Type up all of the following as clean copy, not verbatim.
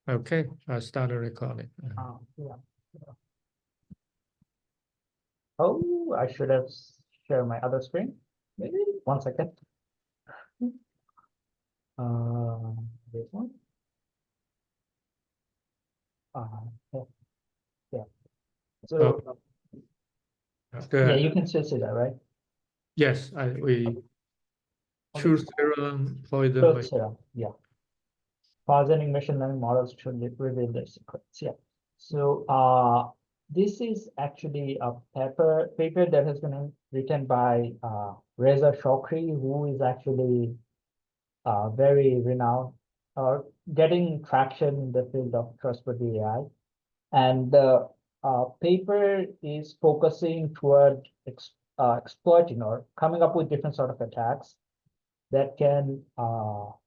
Okay, I started recording. Yeah. Oh, I should have shared my other screen. Maybe 1 second. This one. Yeah, yeah. So yeah, you can still see that, right? Yes, we choose serum, poison Truth machine. serum. Yeah. Poisoning machine learning models should reveal their secrets. Yeah. So this is actually a paper that has been written by Reza Shokri, who is actually very renowned or getting traction in the field of trustworthy AI. And the paper is focusing toward exploiting or coming up with different sort of attacks that can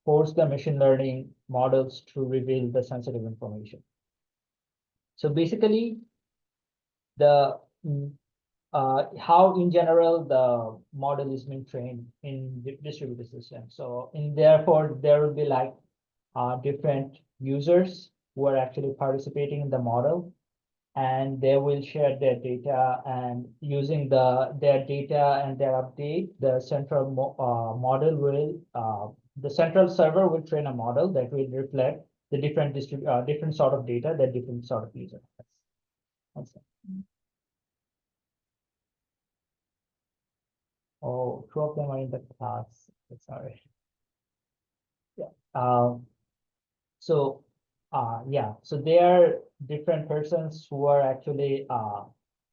force the machine learning models to reveal the sensitive information. So basically, the how in general the model is being trained in distributed systems. So therefore there will be like different users who are actually participating in the model, and they will share their data, and using their data and their update, the central model will the central server will train a model that will reflect the different sort of data that different sort of user has. Oh, two of them are in the class. Sorry. Yeah. So yeah, so they are different persons who are actually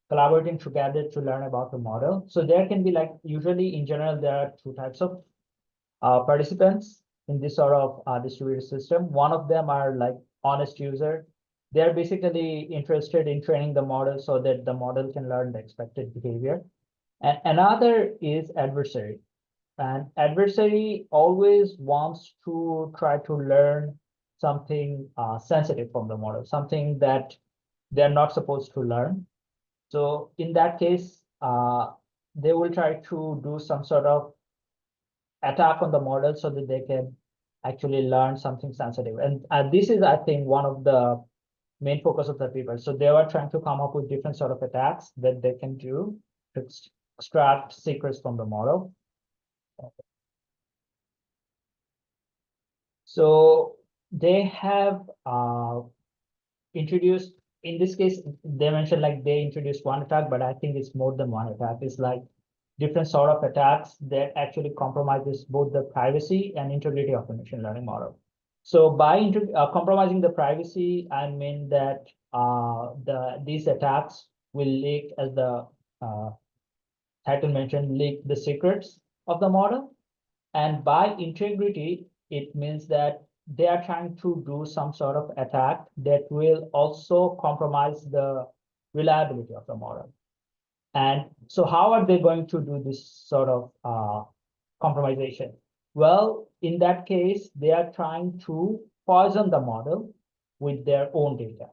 collaborating together to learn about the model. So there can be like, usually in general, there are two types of participants in this sort of distributed system. One of them are like honest user. They're basically interested in training the model so that the model can learn the expected behavior. And another is adversary. And adversary always wants to try to learn something sensitive from the model, something that they're not supposed to learn. So in that case, they will try to do some sort of attack on the model so that they can actually learn something sensitive. And this is, I think, one of the main focus of the paper. So they were trying to come up with different sort of attacks that they can do to extract secrets from the model. So they have introduced, in this case, they mentioned like they introduced one attack, but I think it's more than one attack. It's like different sort of attacks that actually compromises both the privacy and integrity of the machine learning model. So by compromising the privacy, I mean that these attacks will leak, as the title mentioned, leak the secrets of the model. And by integrity, it means that they are trying to do some sort of attack that will also compromise the reliability of the model. And so how are they going to do this sort of compromisation? Well, in that case, they are trying to poison the model with their own data.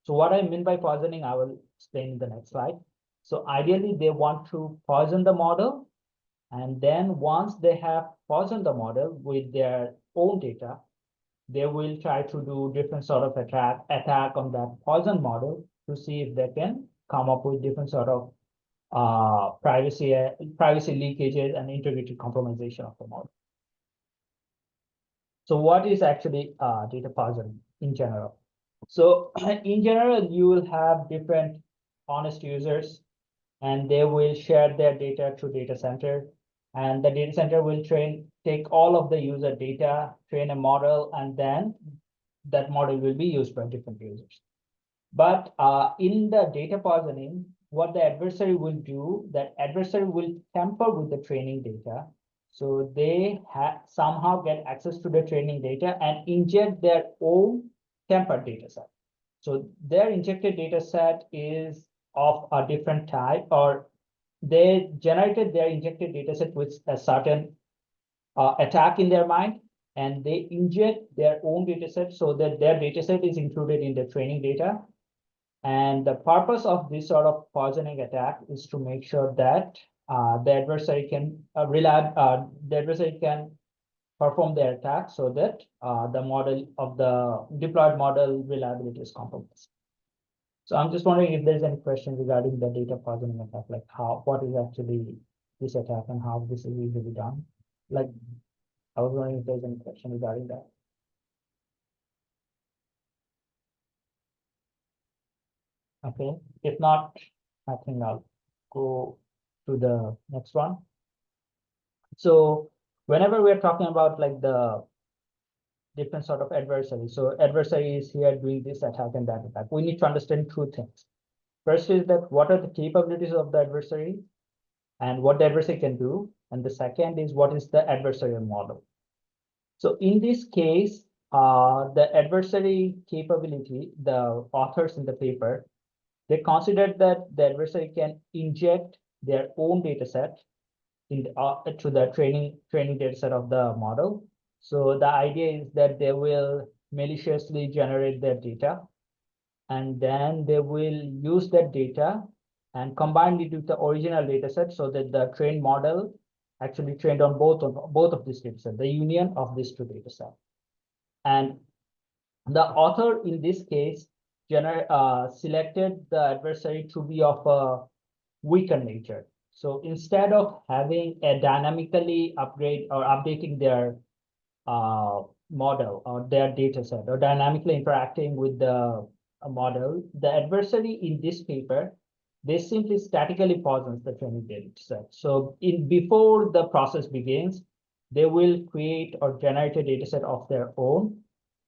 So what I mean by poisoning, I will explain in the next slide. So ideally, they want to poison the model, and then once they have poisoned the model with their own data, they will try to do different sort of attack on that poison model to see if they can come up with different sort of privacy leakages and integrity compromisation of the model. So what is actually data poisoning in general? So in general, you will have different honest users, and they will share their data to data center, and the data center will take all of the user data, train a model, and then that model will be used by different users. But in the data poisoning, what the adversary will do, that adversary will tamper with the training data. So they somehow get access to the training data and inject their own tampered data set. So their injected data set is of a different type, or they generated their injected data set with a certain attack in their mind, and they inject their own data set so that their data set is included in the training data. And the purpose of this sort of poisoning attack is to make sure that the adversary can perform their attack so that the model of the deployed model reliability is compromised. So I'm just wondering if there's any question regarding the data poisoning attack, like what is actually this attack and how this is usually done. Like, I was wondering if there's any question regarding that. Okay, if not, I think I'll go to the next one. So whenever we're talking about like the different sort of adversary, so adversary is here doing this attack and that attack, we need to understand two things. First is that what are the capabilities of the adversary and what the adversary can do. And the second is what is the adversarial model. So in this case, the adversary capability, the authors in the paper, they considered that the adversary can inject their own data set in to the training data set of the model. So the idea is that they will maliciously generate their data, and then they will use that data and combine it with the original data set so that the trained model actually trained on both of these data sets, the union of these two data sets. And the author in this case selected the adversary to be of a weaker nature. So instead of having a dynamically updating their model or their data set or dynamically interacting with the model, the adversary in this paper, they simply statically poisons the training data set. So before the process begins, they will create or generate a data set of their own,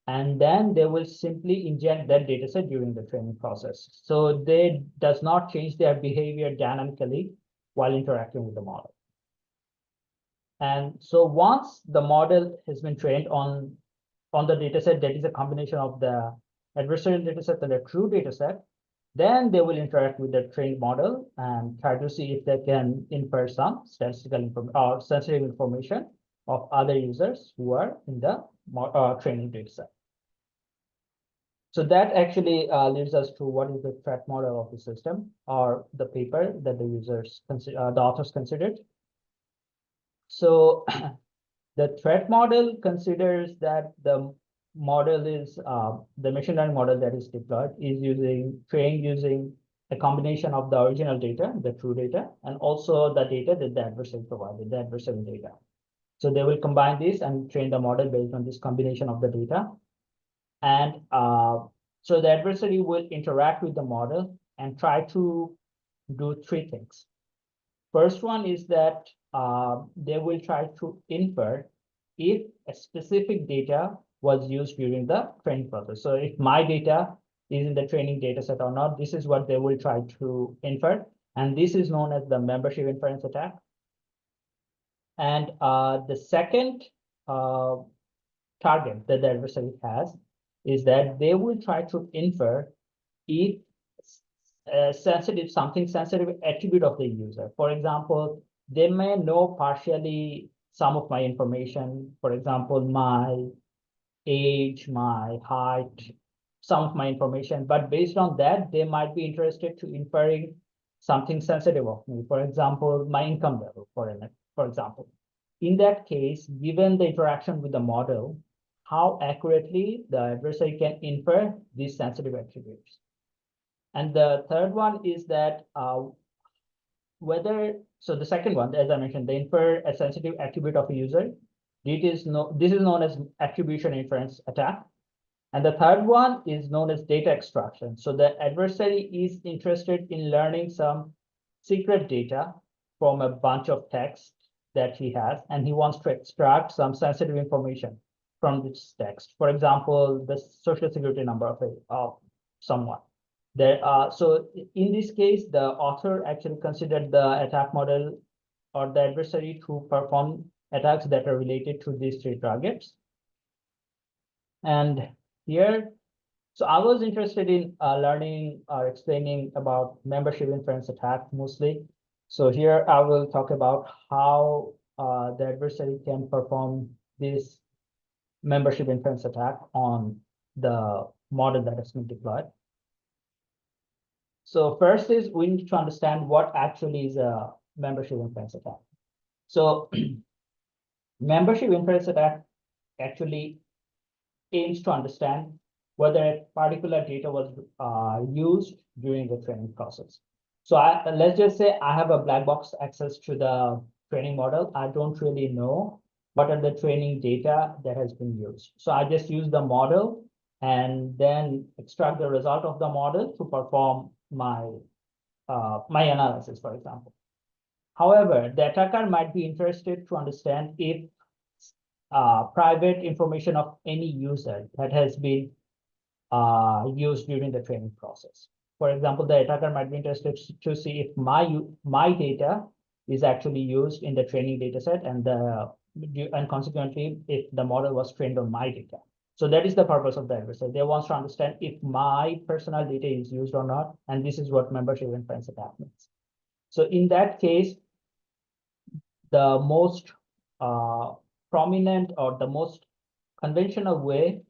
and then they will simply inject that data set during the training process. So they does not change their behavior dynamically while interacting with the model. And so once the model has been trained on the data set that is a combination of the adversarial data set and the true data set, then they will interact with the trained model and try to see if they can infer some statistical information or sensitive information of other users who are in the training data set. So that actually leads us to what is the threat model of the system or the paper that the users consider, the authors considered. So the threat model considers that the model is the machine learning model that is deployed is trained using a combination of the original data, the true data, and also the data that the adversary provided, the adversary data. So they will combine this and train the model based on this combination of the data. And so the adversary will interact with the model and try to do three things. First one is that they will try to infer if a specific data was used during the training process. So if my data is in the training data set or not, this is what they will try to infer. And this is known as the membership inference attack. And the second target that the adversary has is that they will try to infer if something sensitive attribute of the user. For example, they may know partially some of my information, for example, my age, my height, some of my information, but based on that, they might be interested to inferring something sensitive of me, for example, my income level, for example. In that case, given the interaction with the model, how accurately the adversary can infer these sensitive attributes. And the third one is that so the second one, as I mentioned, they infer a sensitive attribute of a user. This is known as attribution inference attack. And the third one is known as data extraction. So the adversary is interested in learning some secret data from a bunch of text that he has, and he wants to extract some sensitive information from this text. For example, the social security number of someone. So in this case, the author actually considered the attack model or the adversary to perform attacks that are related to these three targets. And here, so I was interested in learning or explaining about membership inference attack mostly. So here I will talk about how the adversary can perform this membership inference attack on the model that has been deployed. So first is we need to understand what actually is a membership inference attack. So Membership inference attack actually aims to understand whether a particular data was used during the training process. So let's just say I have a black box access to the training model. I don't really know what are the training data that has been used. So I just use the model and then extract the result of the model to perform my my analysis, for example. However, the attacker might be interested to understand if private information of any user that has been used during the training process. For example, the attacker might be interested to see if my data is actually used in the training data set and consequently if the model was trained on my data. So that is the purpose of the adversary. They want to understand if my personal data is used or not, and this is what membership inference attack means. So in that case, the most prominent or the most conventional way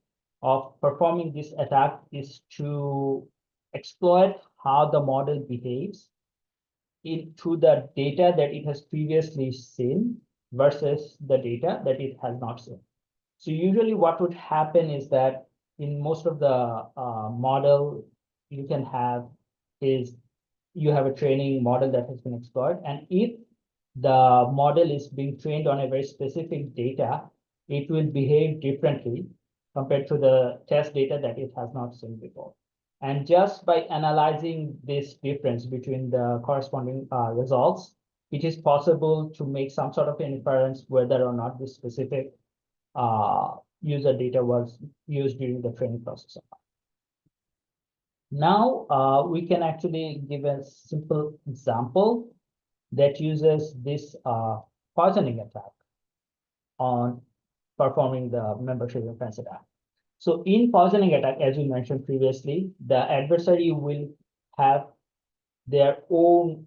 of performing this attack is to exploit how the model behaves into the data that it has previously seen versus the data that it has not seen. So usually what would happen is that in most of the model you can have is you have a training model that has been explored. And if the model is being trained on a very specific data, it will behave differently compared to the test data that it has not seen before. And just by analyzing this difference between the corresponding results, it is possible to make some sort of inference whether or not this specific user data was used during the training process. Now we can actually give a simple example that uses this poisoning attack on performing the membership inference attack. So in poisoning attack, as we mentioned previously, the adversary will have their own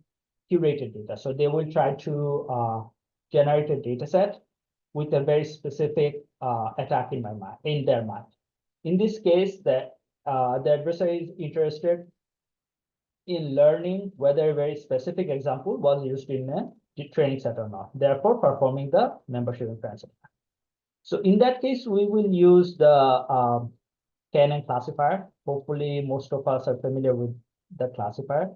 curated data. So they will try to generate a data set with a very specific attack in their mind. In this case, the adversary is interested in learning whether a very specific example was used in a training set or not, therefore performing the membership inference attack. So in that case, we will use the KNN classifier. Hopefully, most of us are familiar with the classifier.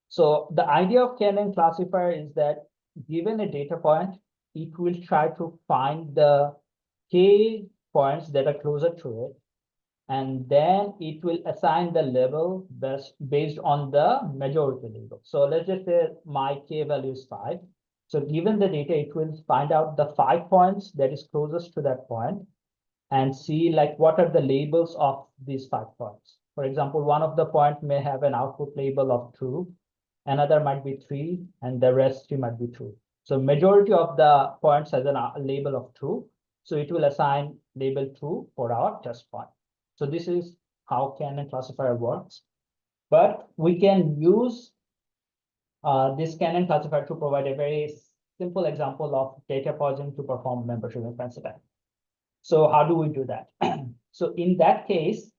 So the idea of KNN classifier is that given a data point, it will try to find the k points that are closer to it, and then it will assign the label based on the majority label. So let's just say my k value is 5. So given the data, it will find out the 5 points that is closest to that point and see like what are the labels of these 5 points. For example, one of the point may have an output label of 2, another might be 3, and the rest might be 2. So majority of the points has a label of 2. So it will assign label 2 for our test point. So this is how KNN classifier works. But we can use this KNN classifier to provide a very simple example of data poisoning to perform membership inference attack. So how do we do that? So in that case,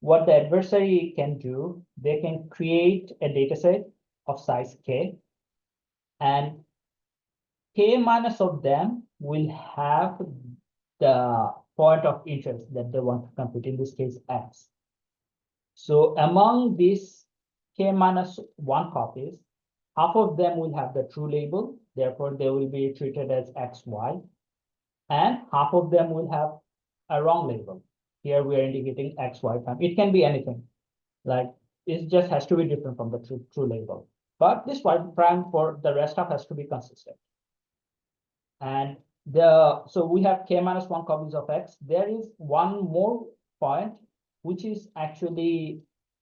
what the adversary can do, they can create a data set of size k, and k minus of them will have the point of interest that they want to compute, in this case x. So among these k minus 1 copies, half of them will have the true label, therefore they will be treated as xy, and half of them will have a wrong label. Here we are indicating xy prime. It can be anything, like it just has to be different from the true label. But this y prime for the rest of has to be consistent. And so we have k minus 1 copies of x. There is one more point, which is actually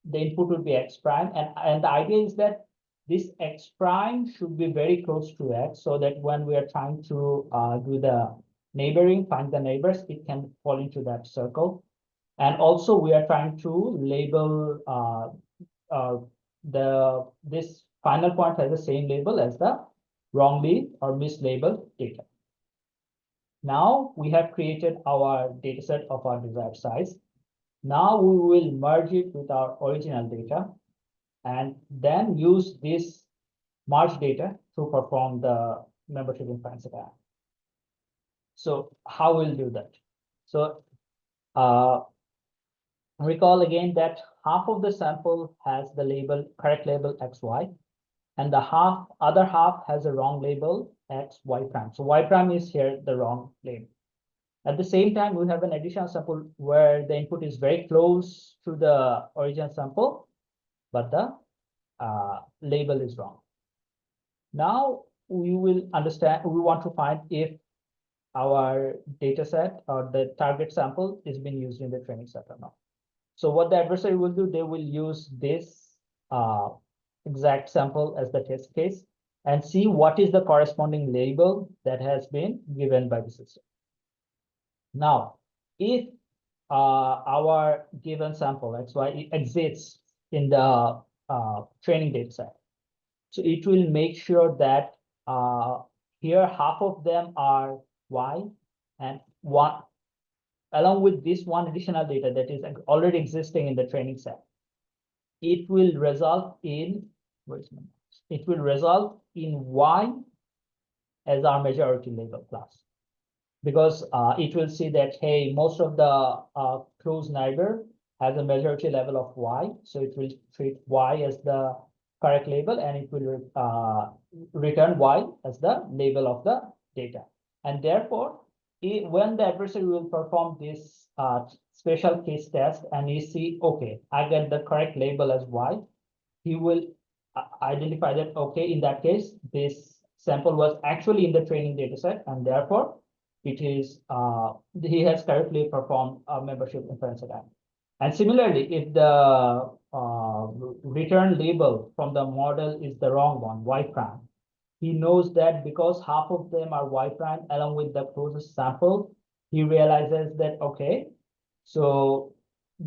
the input would be x prime. And the idea is that this x prime should be very close to x, so that when we are trying to do the neighboring, find the neighbors, it can fall into that circle. And also we are trying to label this final point has the same label as the wrongly or mislabeled data. Now we have created our dataset of our desired size. Now we will merge it with our original data and then use this merged data to perform the membership inference attack. So how we'll do that? So recall again that half of the sample has the correct label XY, and the other half has a wrong label XY prime. So Y prime is here the wrong label. At the same time, we have an additional sample where the input is very close to the original sample, but the label is wrong. Now we will understand, we want to find if our data set or the target sample is being used in the training set or not. So what the adversary will do, they will use this exact sample as the test case and see what is the corresponding label that has been given by the system. Now, if our given sample XY exists in the training data set, so it will make sure that here half of them are Y, and one along with this one additional data that is already existing in the training set, it will result in Y as our majority label class, because it will see that, hey, most of the close neighbor has a majority level of Y, so it will treat Y as the correct label, and it will return Y as the label of the data. And therefore, when the adversary will perform this special case test and you see, okay, I get the correct label as Y, he will identify that, okay, in that case, this sample was actually in the training data set, and therefore it is he has correctly performed a membership inference attack. And similarly, if the return label from the model is the wrong one, Y prime, he knows that because half of them are Y prime along with the closest sample, he realizes that, okay, so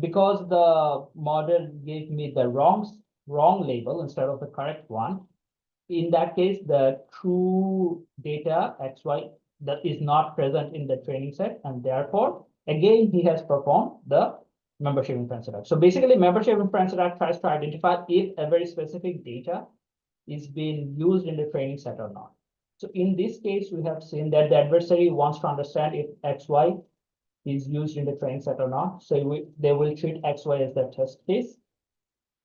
because the model gave me the wrong label instead of the correct one, in that case, the true data XY that is not present in the training set, and therefore, again, he has performed the membership inference attack. So basically, membership inference attack tries to identify if a very specific data is being used in the training set or not. So in this case, we have seen that the adversary wants to understand if XY is used in the training set or not. So they will treat XY as the test case.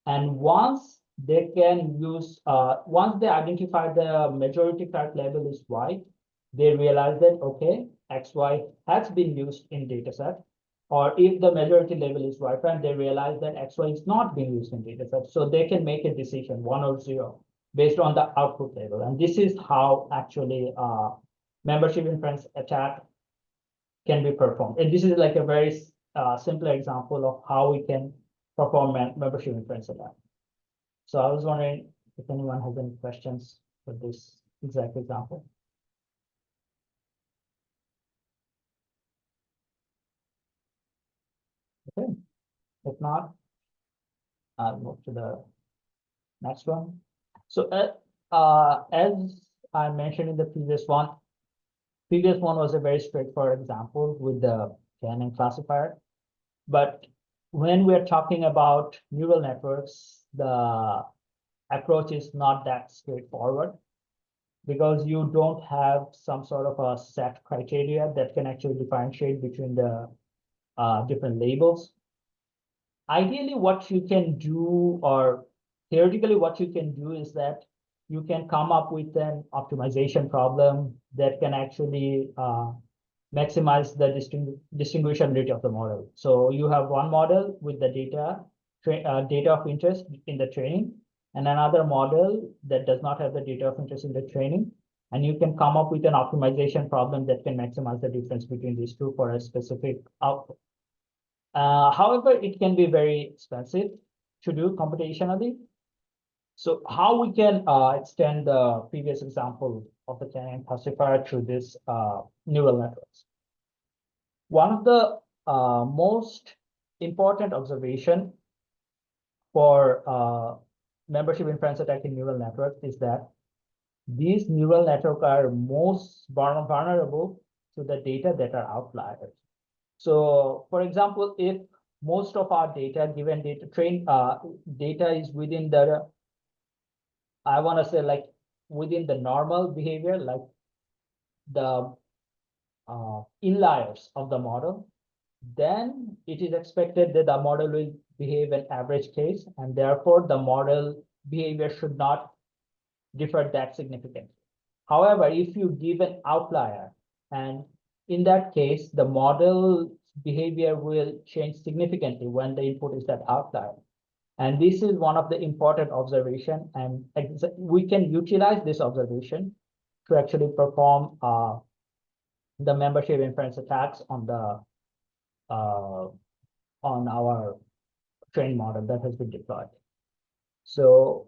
And once they can use, once they identify the majority correct label is Y, they realize that, okay, XY has been used in dataset. Or if the majority label is Y prime, they realize that XY is not being used in dataset. So they can make a decision, 1 or 0, based on the output label. And this is how actually membership inference attack can be performed. And this is like a very simple example of how we can perform membership inference attack. So I was wondering if anyone has any questions for this exact example. Okay, if not, I'll move to the next one. So as I mentioned in the previous one was a very straightforward example with the KNN classifier. But when we're talking about neural networks, the approach is not that straightforward, because you don't have some sort of a set criteria that can actually differentiate between the different labels. Ideally, what you can do, or theoretically what you can do, is that you can come up with an optimization problem that can actually maximize the distinguishability of the model. So you have one model with the data of interest in the training, and another model that does not have the data of interest in the training. And you can come up with an optimization problem that can maximize the difference between these two for a specific output. However, it can be very expensive to do computationally. So how we can extend the previous example of the KNN classifier to this neural networks? One of the most important observation for membership inference attack in neural networks is that these neural networks are most vulnerable to the data that are outliers. So, for example, if most of our data, given data data is within the, I want to say, like within the normal behavior, like the inliers of the model, then it is expected that the model will behave an average case, and therefore the model behavior should not differ that significantly. However, if you give an outlier, and in that case, the model behavior will change significantly when the input is that outlier. And this is one of the important observation, and we can utilize this observation to actually perform the membership inference attacks on the on our trained model that has been deployed. So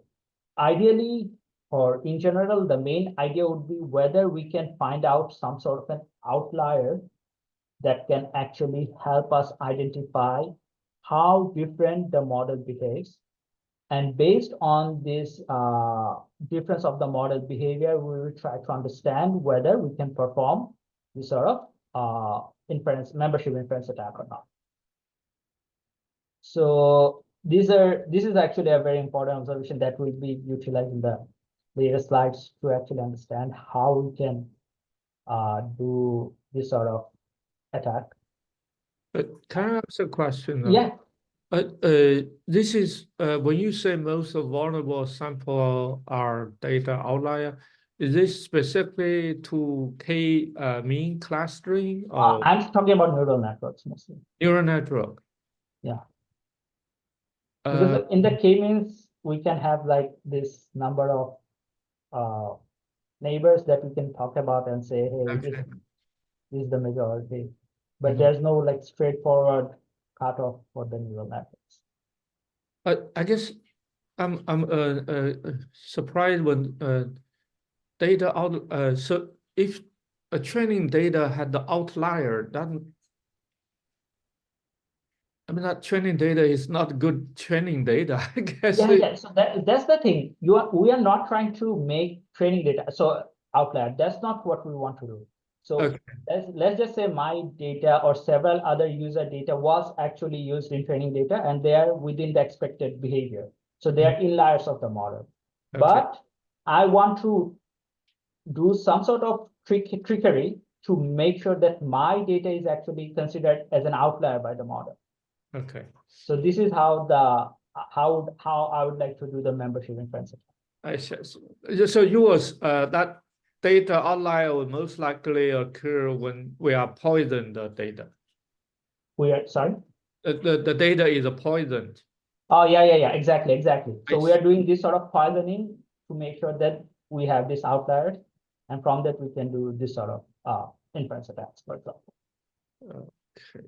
ideally, or in general, the main idea would be whether we can find out some sort of an outlier that can actually help us identify how different the model behaves. And based on this difference of the model behavior, we will try to understand whether we can perform this sort of membership inference attack or not. So this is actually a very important observation that will be utilized in the later slides to actually understand how we can do this sort of attack. Can I ask a question? Yeah. This is when you say most vulnerable sample are data outlier, is this specifically to k-mean clustering or I'm talking about neural networks mostly. neural network? Yeah. Because in the Uh, k-means, we can have like this number of neighbors that we can talk about and say, hey, this okay. is the majority. But Mhm. there's no like straightforward cutoff for the neural networks. I guess I'm surprised when data out so if a training data had the outlier, then I mean that training data is not good training data. I guess Yeah. So that's the thing. We are not trying to make training data so outlier. That's not what we want to do. So okay. let's just say my data or several other user data was actually used in training data, and they are within the expected behavior. So they are inliers of the model. Okay. But I want to do some sort of trickery to make sure that my data is actually considered as an outlier by the model. Okay. So this is how I would like to do the membership inference. I see. So yours that data outlier will most likely occur when we are poisoned the data. We are sorry. The data is poisoned. Oh yeah, exactly. So we see. are doing this sort of poisoning to make sure that we have this outlier, and from that we can do this sort of inference attacks, for example. Okay.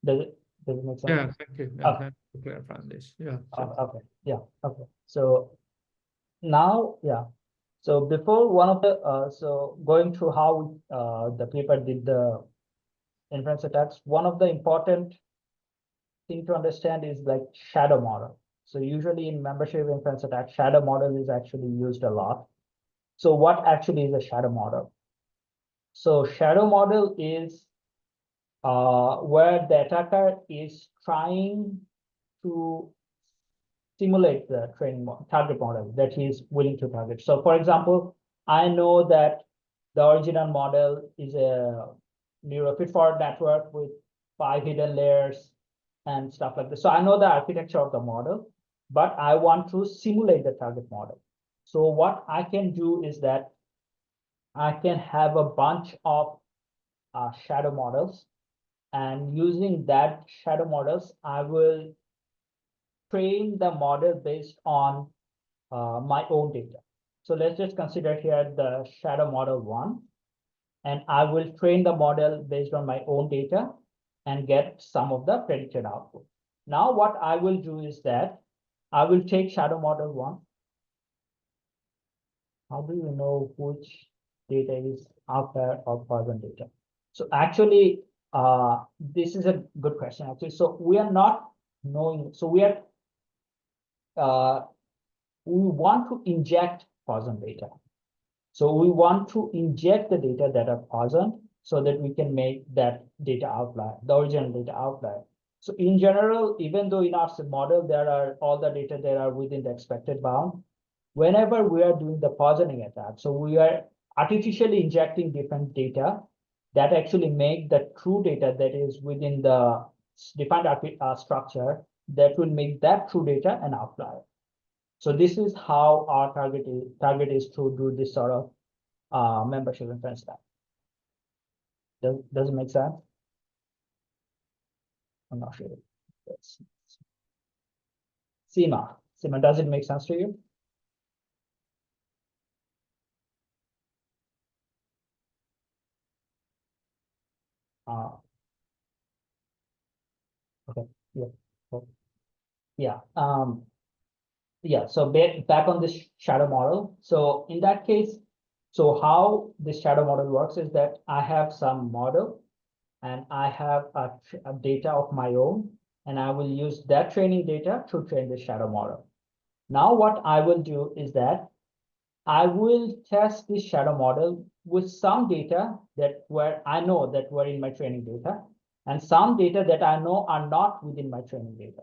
Does it make sense? Yeah, thank you. Oh, Thank you for clarifying this. Yeah. So, okay. Yeah. Okay. So now, yeah. So before one of the so going through how the paper did the inference attacks, one of the important thing to understand is like shadow model. So usually in membership inference attack, shadow model is actually used a lot. So what actually is a shadow model? So shadow model is where the attacker is trying to simulate the target model that he is willing to target. So for example, I know that the original model is a neural feed-forward network with 5 hidden layers and stuff like this. So I know the architecture of the model, but I want to simulate the target model. So what I can do is that I can have a bunch of shadow models, and using that shadow models, I will train the model based on my own data. So let's just consider here the shadow model 1, and I will train the model based on my own data and get some of the predicted output. Now what I will do is that I will take shadow model 1. How do you know which data is outlier or poison data? So actually, this is a good question actually. So we are not knowing, so we want to inject poison data. So we want to inject the data that are poisoned so that we can make that data outlier, the original data outlier. So in general, even though in our model, there are all the data that are within the expected bound, whenever we are doing the poisoning attack, so we are artificially injecting different data that actually make the true data that is within the defined structure that will make that true data an outlier. So this is how our target is to do this sort of membership inference attack. Does it make sense? I'm not sure. Seema, does it make sense to you? Uh, okay, yeah, cool. Yeah. Yeah, so back on this shadow model. So in that case, so how this shadow model works is that I have some model and I have a data of my own, and I will use that training data to train the shadow model. Now what I will do is that I will test this shadow model with some data that where I know that were in my training data, and some data that I know are not within my training data.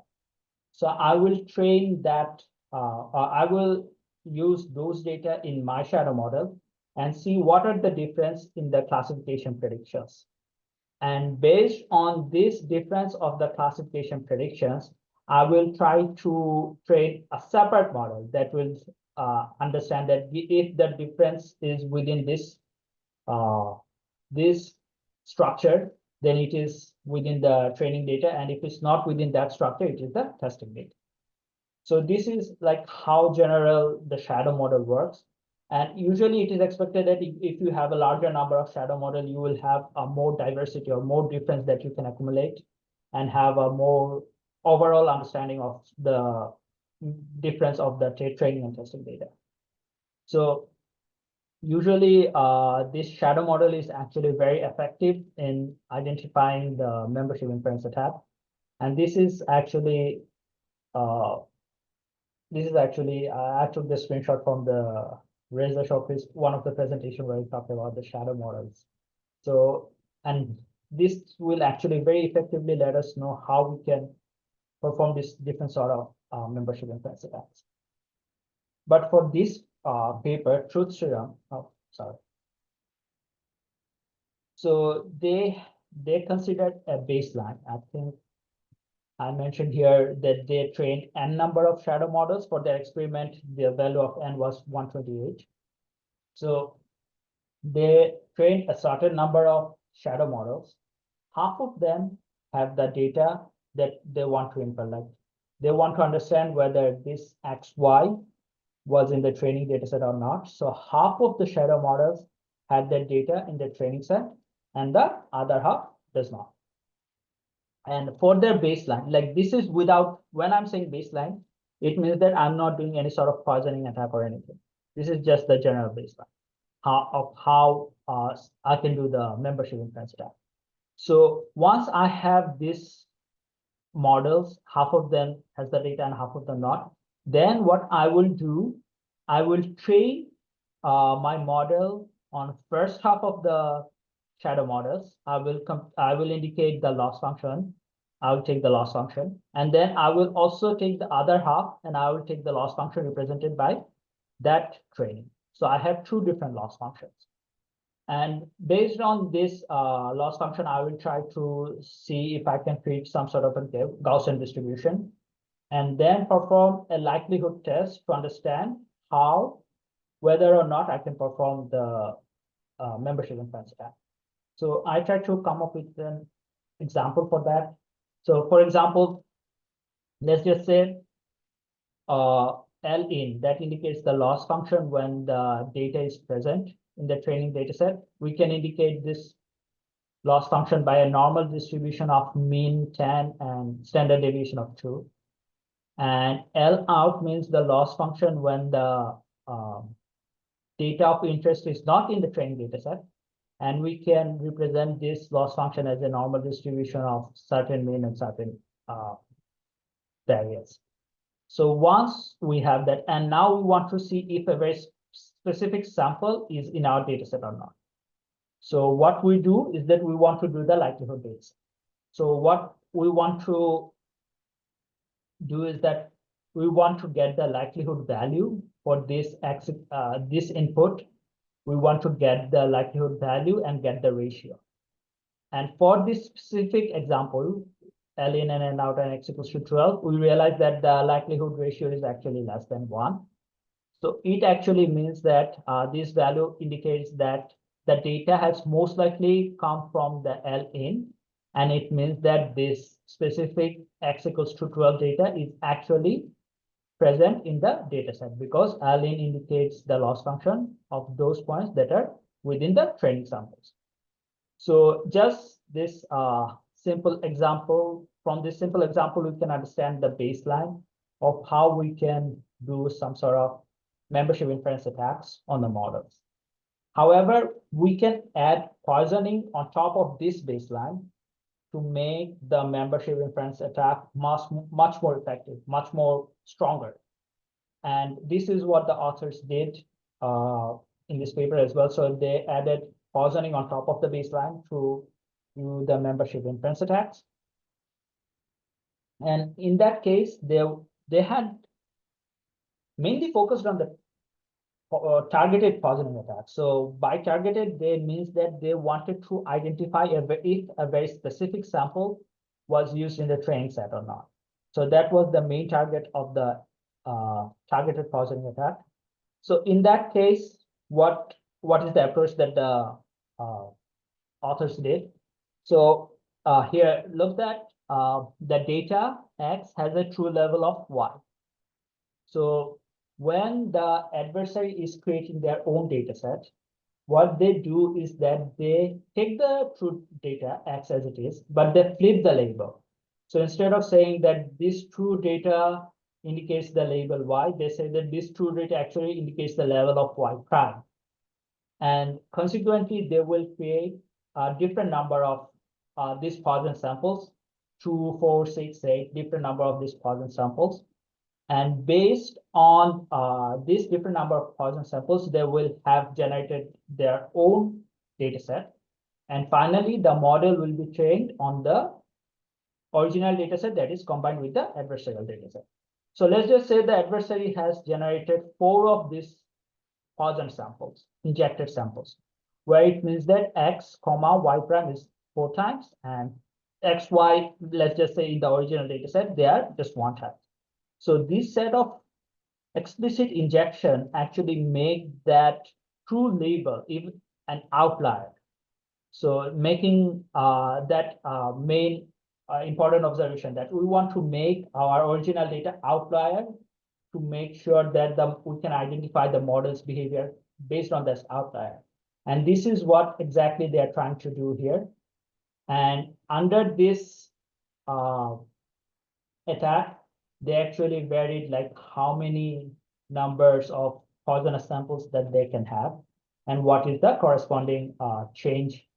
So I will train that, I will use those data in my shadow model and see what are the difference in the classification predictions. And based on this difference of the classification predictions, I will try to train a separate model that will understand that if the difference is within this structure, then it is within the training data. And if it's not within that structure, it is the testing data. So this is like how general the shadow model works. And usually it is expected that if you have a larger number of shadow model, you will have a more diversity or more difference that you can accumulate and have a more overall understanding of the difference of the training and testing data. So usually this shadow model is actually very effective in identifying the membership inference attack. And this is actually I took the screenshot from the Razor Showcase, one of the presentation where we talked about the shadow models. So, and this will actually very effectively let us know how we can perform this different sort of membership inference attacks. But for this paper, truth serum, oh, sorry. So they considered a baseline. I think I mentioned here that they trained n number of shadow models for their experiment. The value of n was 128. So they trained a certain number of shadow models. Half of them have the data that they want to infer. Like they want to understand whether this XY was in the training data set or not. So half of the shadow models had that data in the training set, and the other half does not. And for their baseline, like this is without, when I'm saying baseline, it means that I'm not doing any sort of poisoning attack or anything. This is just the general baseline of how I can do the membership inference attack. So once I have these models, half of them has the data and half of them not, then what I will do, I will train my model on first half of the shadow models. I will indicate the loss function. I will take the loss function, and then I will also take the other half, and I will take the loss function represented by that training. So I have two different loss functions. And based on this loss function, I will try to see if I can fit some sort of a Gaussian distribution, and then perform a likelihood test to understand whether or not I can perform the membership inference attack. So I try to come up with an example for that. So for example, let's just say L in, that indicates the loss function when the data is present in the training data set. We can indicate this loss function by a normal distribution of mean 10 and standard deviation of 2. And L out means the loss function when the data of interest is not in the training data set. And we can represent this loss function as a normal distribution of certain mean and certain variance. So once we have that, and now we want to see if a very specific sample is in our data set or not. So what we do is that we want to do the likelihood data. So what we want to do is that we want to get the likelihood value for this input, we want to get the likelihood value and get the ratio. And for this specific example, L in and N out and x equals to 12, we realize that the likelihood ratio is actually less than 1. So it actually means that this value indicates that the data has most likely come from the L in, and it means that this specific x equals to 12 data is actually present in the data set, because L in indicates the loss function of those points that are within the training samples. So just this simple example, from this simple example, we can understand the baseline of how we can do some sort of membership inference attacks on the models. However, we can add poisoning on top of this baseline to make the membership inference attack much more effective, much more stronger. And this is what the authors did in this paper as well. So they added poisoning on top of the baseline to do the membership inference attacks. And in that case, they had mainly focused on the targeted poisoning attacks. So by targeted, they means that they wanted to identify if a very specific sample was used in the training set or not. So that was the main target of the targeted poisoning attack. So in that case, what is the approach that the authors did? So here, look at the data X has a true level of Y. So when the adversary is creating their own data set, what they do is that they take the true data X as it is, but they flip the label. So instead of saying that this true data indicates the label Y, they say that this true data actually indicates the level of Y prime. And consequently, they will create a different number of these Poisson samples, 2, 4, 6, 8, different number of these Poisson samples. And based on this different number of Poisson samples, they will have generated their own data set. And finally, the model will be trained on the original data set that is combined with the adversarial data set. So let's just say the adversary has generated 4 of these Poisson samples, injected samples, where it means that X, comma, Y prime is 4 times, and X, Y, let's just say in the original data set, they are just 1 time. So this set of explicit injection actually make that true label even an outlier. So making that main important observation that we want to make our original data outlier to make sure that we can identify the model's behavior based on this outlier. And this is what exactly they are trying to do here. And under this attack, they actually varied like how many numbers of Poisson samples that they can have, and what is the corresponding change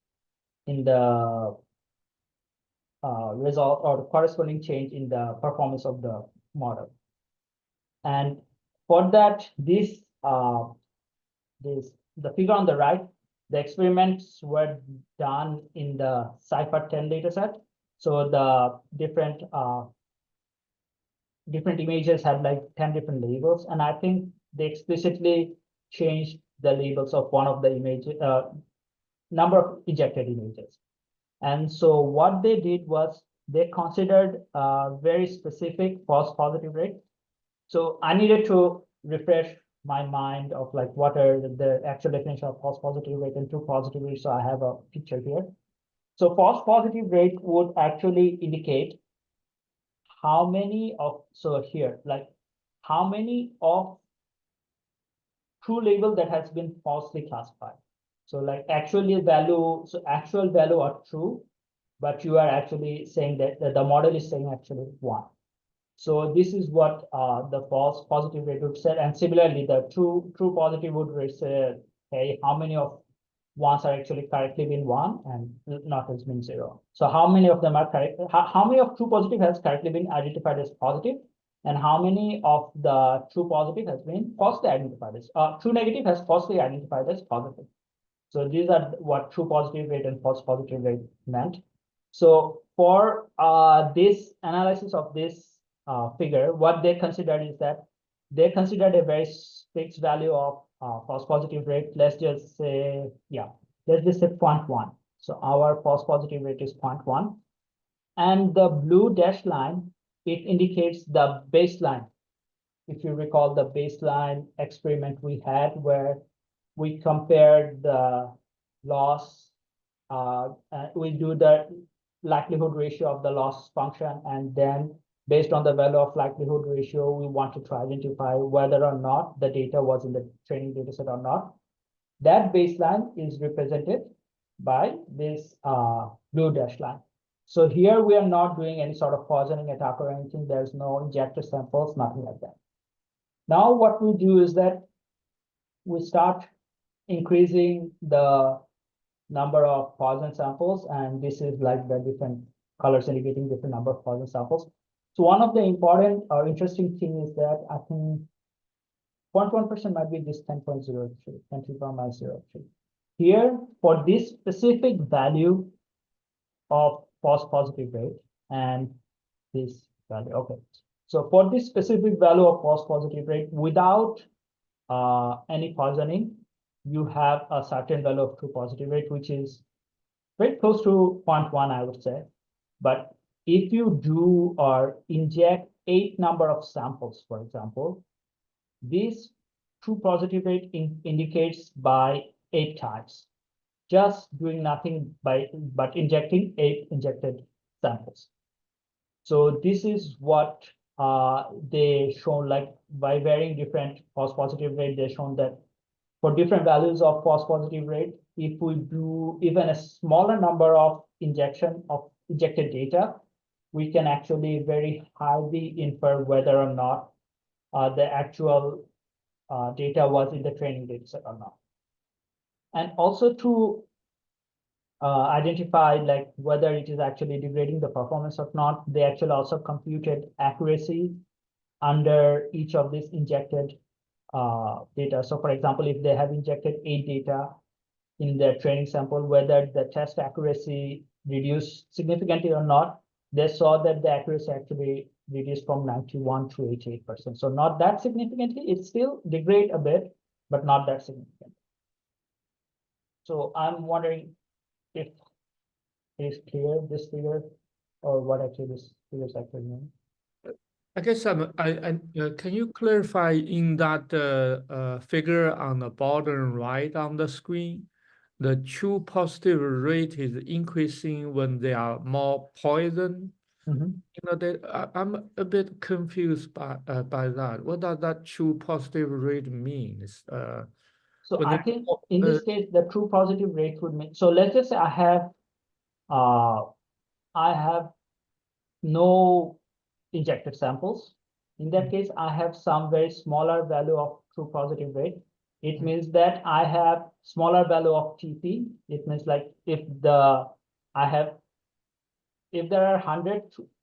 in the result, or the corresponding change in the performance of the model. And for that, the figure on the right, the experiments were done in the Cypher-10 dataset. So the different images had like 10 different labels, and I think they explicitly changed the labels of one of the images, number of ejected images. And so what they did was they considered a very specific false positive rate. So I needed to refresh my mind of like what are the actual definition of false positive rate and true positive rate. So I have a picture here. So false positive rate would actually indicate how many of, so here, like how many of true label that has been falsely classified. So like actually value, so actual value are true, but you are actually saying that the model is saying actually 1. So this is what the false positive rate would say. And similarly, the true positive would say, hey, how many of ones are actually correctly been 1 and not has been 0. So how many of them are correct? How many of true positive has correctly been identified as positive? And how many of the true positive has been falsely identified as, true negative has falsely identified as positive. So these are what true positive rate and false positive rate meant. So for this analysis of this figure, what they considered is that they considered a very fixed value of false positive rate. Let's just say, yeah, let's just say 0.1. So our false positive rate is 0.1. And the blue dashed line, it indicates the baseline. If you recall the baseline experiment we had where we compared the loss, we do the likelihood ratio of the loss function, and then based on the value of likelihood ratio, we wanted to identify whether or not the data was in the training data set or not. That baseline is represented by this blue dashed line. So here we are not doing any sort of poisoning attack or anything. There's no injector samples, nothing like that. Now what we do is that we start increasing the number of poison samples, and this is like the different colors indicating different number of poison samples. So one of the important or interesting thing is that I think 0.1% might be this 10.03, 10 to the power minus 0.3. Here, for this specific value of false positive rate and this value, okay. So for this specific value of false positive rate, without any poisoning, you have a certain value of true positive rate, which is very close to 0.1, I would say. But if you do or inject 8 number of samples, for example, this true positive rate indicates by 8 times, just doing nothing but injecting 8 injected samples. So this is what they show, like by varying different false positive rate, they shown that for different values of false positive rate, if we do even a smaller number of injection of injected data, we can actually very highly infer whether or not the actual data was in the training data set or not. And also to identify like whether it is actually degrading the performance or not, they actually also computed accuracy under each of these injected data. So for example, if they have injected 8 data in their training sample, whether the test accuracy reduced significantly or not, they saw that the accuracy actually reduced from 91 to 88%. So not that significantly, it still degrade a bit, but not that significant. So I'm wondering if it is clear, this figure, or what actually this figure is actually mean. I guess can you clarify in that figure on the bottom right on the screen, the true positive rate is increasing when there are more poison? I'm a bit confused by that. What does that true positive rate mean? So I think in this case, the true positive rate would mean, so let's just say I have no injected samples. In that case, I have some very smaller value of true positive rate. It means that I have smaller value of TP. It means like if there are 100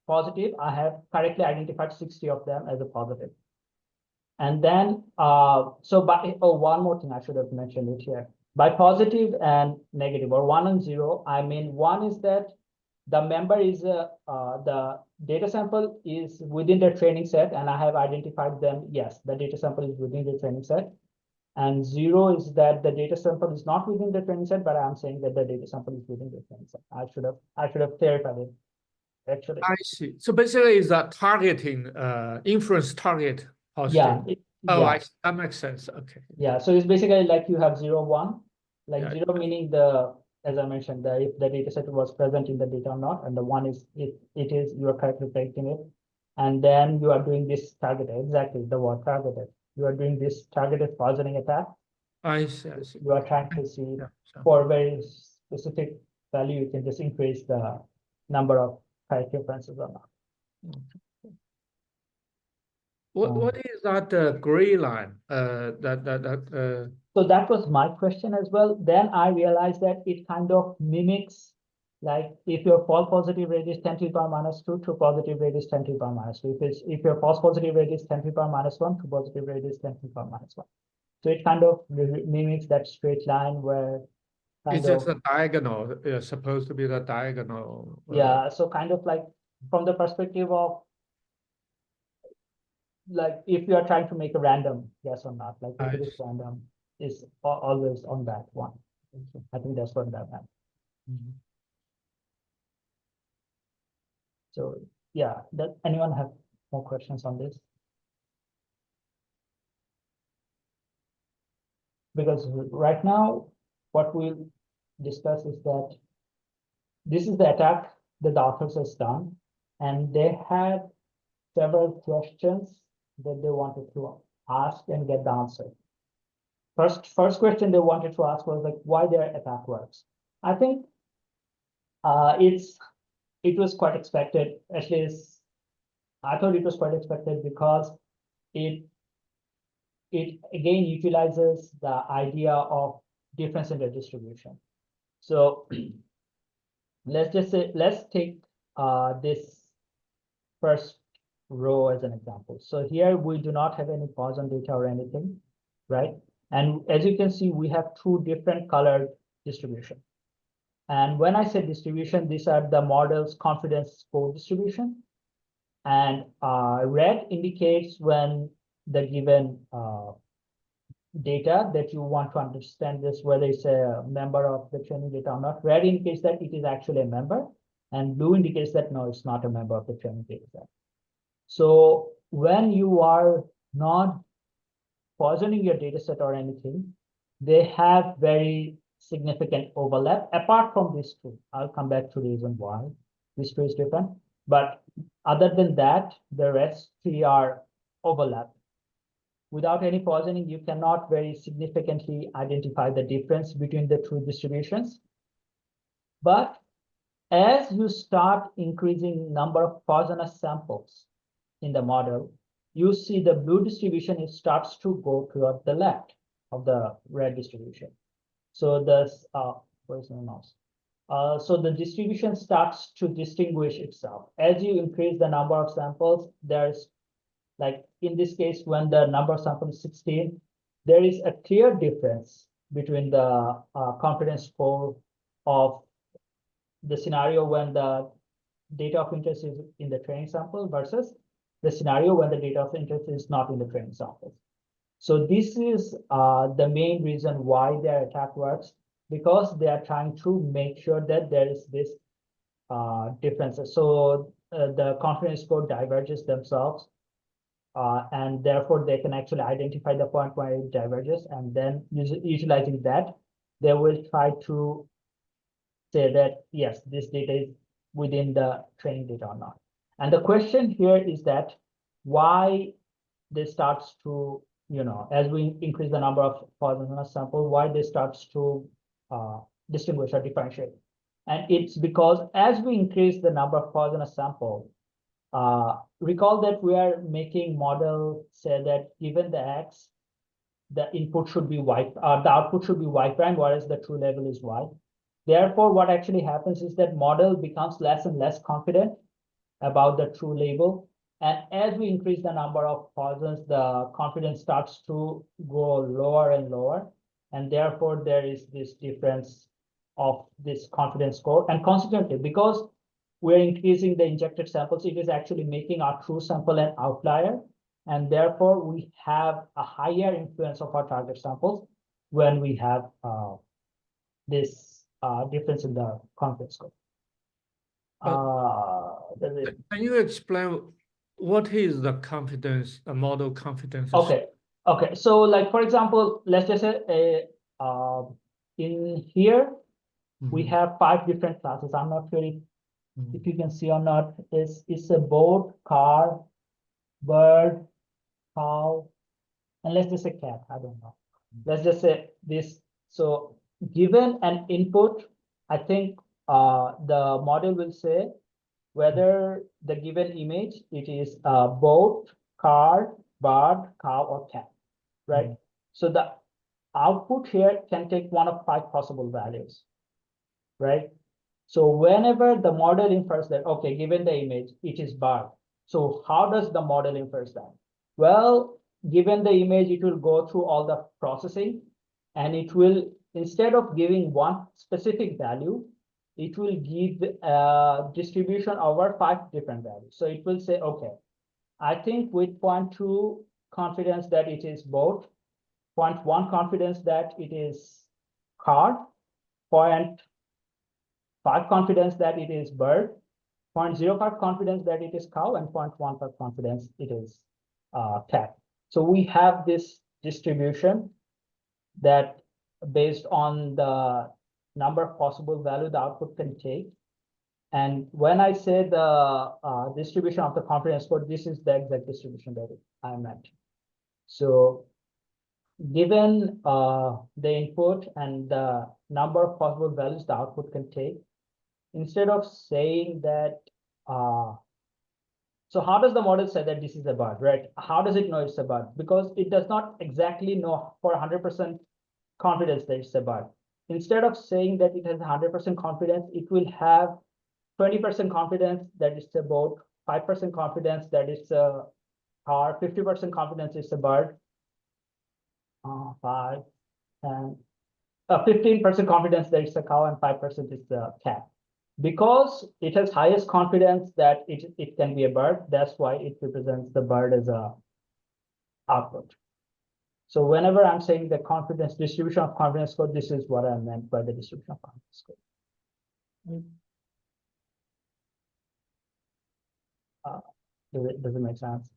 positive, I have correctly identified 60 of them as a positive. And then, one more thing I should have mentioned it here. By positive and negative, or 1 and 0, I mean 1 is that the member is the data sample is within the training set, and I have identified them. Yes, the data sample is within the training set. And 0 is that the data sample is not within the training set, but I'm saying that the data sample is within the training set. I should have clarified it. Actually, I see. So basically, it's a targeting inference target positive. Yeah, that makes sense. Okay. Yeah, so it's basically like you have 0, 1, like 0 meaning as I mentioned, if the data set was present in the data or not, and the 1 is if it is, you are correctly predicting it, and then you are doing this targeted, exactly the word targeted. You are doing this targeted poisoning attack. I see. You are trying to see for a very specific value, you can just increase the number of correct inferences or not. What is that gray line? So that was my question as well. Then I realized that it kind of mimics, like if your false positive rate is 10 to the power minus 2, true positive rate is 10 to the power minus 2. If your false positive rate is 10 to the power minus 1, true positive rate is 10 to the power minus 1. So it kind of mimics that straight line where it's just a diagonal. It's supposed to be the diagonal. Yeah, so kind of like from the perspective of like if you are trying to make a random yes or not, like if it is Nice. random, is always on that one. I think that's what that meant. Mhm. So yeah, does anyone have more questions on this? Because right now, what we'll discuss is that this is the attack that the authors has done, and they had several questions that they wanted to ask and get the answer. First question they wanted to ask was like why their attack works. I think it was quite expected. At least I thought it was quite expected because it it again utilizes the idea of difference in the distribution. So let's just say let's take this first row as an example. So here we do not have any Poisson data or anything, right? And as you can see, we have two different colored distribution. And when I say distribution, these are the model's confidence score distribution. And red indicates when the given data that you want to understand this, whether it's a member of the training data or not. Red indicates that it is actually a member, and blue indicates that no, it's not a member of the training data set. So when you are not poisoning your data set or anything, they have very significant overlap apart from these two. I'll come back to the reason why this two is different. But other than that, the rest three are overlap. Without any poisoning, you cannot very significantly identify the difference between the two distributions. But as you start increasing number of poisonous samples in the model, you see the blue distribution, it starts to go toward the left of the red distribution. So this, where's my mouse? So the distribution starts to distinguish itself. As you increase the number of samples, there's like in this case, when the number of samples is 16, there is a clear difference between the confidence score of the scenario when the data of interest is in the training sample versus the scenario when the data of interest is not in the training sample. So this is the main reason why their attack works, because they are trying to make sure that there is this differences. So the confidence score diverges themselves, and therefore they can actually identify the point where it diverges, and then utilizing that, they will try to say that, yes, this data is within the training data or not. And the question here is that why this starts to, as we increase the number of poisonous sample, why this starts to distinguish or differentiate. And it's because as we increase the number of poisonous sample, recall that we are making model say that given the X, the input should be Y, the output should be Y prime, whereas the true label is Y. Therefore, what actually happens is that model becomes less and less confident about the true label. And as we increase the number of poisons, the confidence starts to go lower and lower. And therefore, there is this difference of this confidence score. And consequently, because we're increasing the injected samples, it is actually making our true sample an outlier. And therefore, we have a higher influence of our target samples when we have this difference in the confidence score. Can you explain what is the confidence, a model confidence? Okay. So like, for example, let's just say in here, we have 5 different classes. I'm not sure if you can see or not. It's a boat, car, bird, cow, and let's just say cat. I don't know. Let's just say this. So given an input, I think the model will say whether the given image, it is a boat, car, bird, cow, or cat, right? So the output here can take one of 5 possible values, right? So whenever the model infers that, okay, given the image, it is bird. So how does the model infers that? Well, given the image, it will go through all the processing, and it will, instead of giving one specific value, it will give a distribution over 5 different values. So it will say, okay, I think with 0.2 confidence that it is both, 0.1 confidence that it is card, 0.5 confidence that it is bird, 0.05 confidence that it is cow, and 0.15 confidence it is cat. So we have this distribution that based on the number of possible value the output can take. And when I say the distribution of the confidence score, this is the exact distribution that I meant. So given the input and the number of possible values the output can take, instead of saying that, so how does the model say that this is a bird, right? How does it know it's a bird? Because it does not exactly know for 100% confidence that it's a bird. Instead of saying that it has 100% confidence, it will have 20% confidence that it's a boat, 5% confidence that it's a car, 50% confidence it's a bird, 5 and 15% confidence that it's a cow, and 5% is a cat. Because it has highest confidence that it can be a bird, that's why it represents the bird as a output. So whenever I'm saying the confidence distribution of confidence score, this is what I meant by the distribution of confidence score. Does it make sense?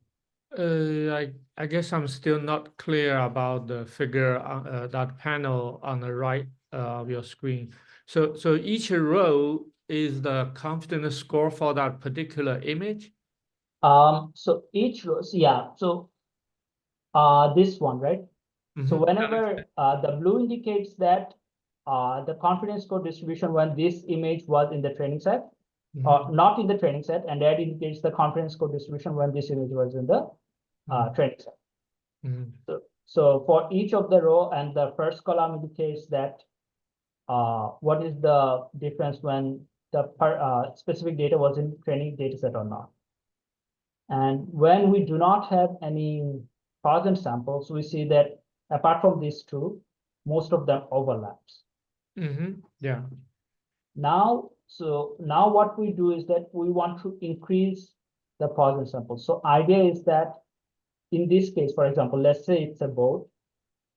I guess I'm still not clear about the figure on that panel on the right of your screen. So each row is the confidence score for that particular image? So each row, yeah. So this one, right? So whenever the blue indicates that the confidence score distribution when this image was in the training set, not in the training set, and that indicates the confidence score distribution when this image was in the training set. So for each of the row, and the first column indicates that what is the difference when the specific data was in training data set or not. And when we do not have any thousand samples, we see that apart from these two, most of them overlaps. Yeah. Now what we do is that we want to increase the thousand samples. So idea is that in this case, for example, let's say it's a boat.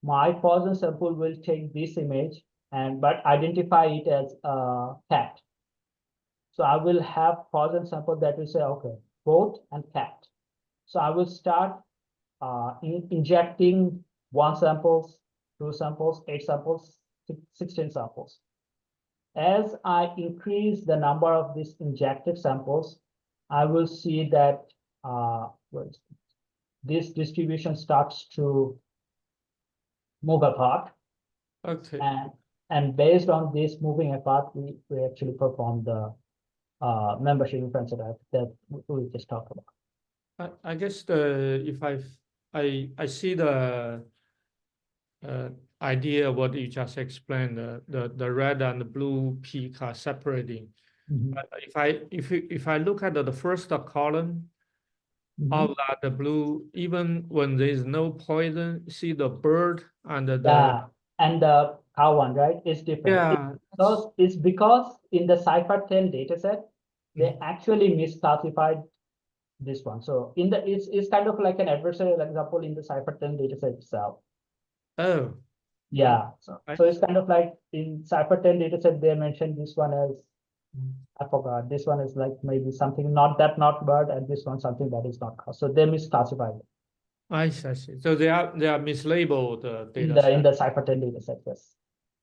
My thousand sample will take this image but identify it as a cat. So I will have thousand sample that will say, okay, boat and cat. So I will start injecting 1 samples, 2 samples, 8 samples, 16 samples. As I increase the number of these injected samples, I will see that this distribution starts to move apart. Okay. And based on this moving apart, we actually perform the membership inference that we just talked about. I guess if I see the idea of what you just explained, the red and the blue peak are separating. But if I look at the first column of that, the blue, even when there is no poison, see the bird and the and the cow one, right, is different. Yeah. It's because in the Cipher-10 dataset, they actually misclassified this one. So it's kind of like an adversarial example in the Cipher-10 dataset itself. Oh. Yeah. So it's kind of like in Cipher-10 dataset, they mentioned this one as I forgot. This one is like maybe something not bird, and this one something that is not cow. So they misclassified it. I see. So they are mislabeled data in the Cipher-10 dataset, yes.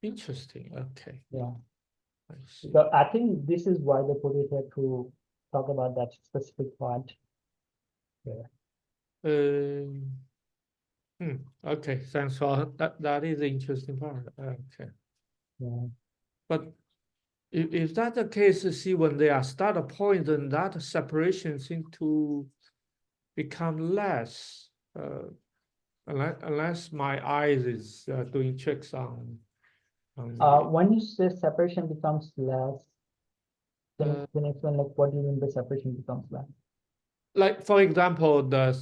Interesting. Okay. Yeah. I see. So I think this is why they put it here to talk about that specific point. Yeah. Okay, thanks for that. That is the interesting part. Okay. Yeah. But if that's the case, see when they are starter point, then that separation seems to become less. Unless my eyes is doing tricks on when you say separation becomes less, can you explain like what do you mean by separation becomes less? Like for example, the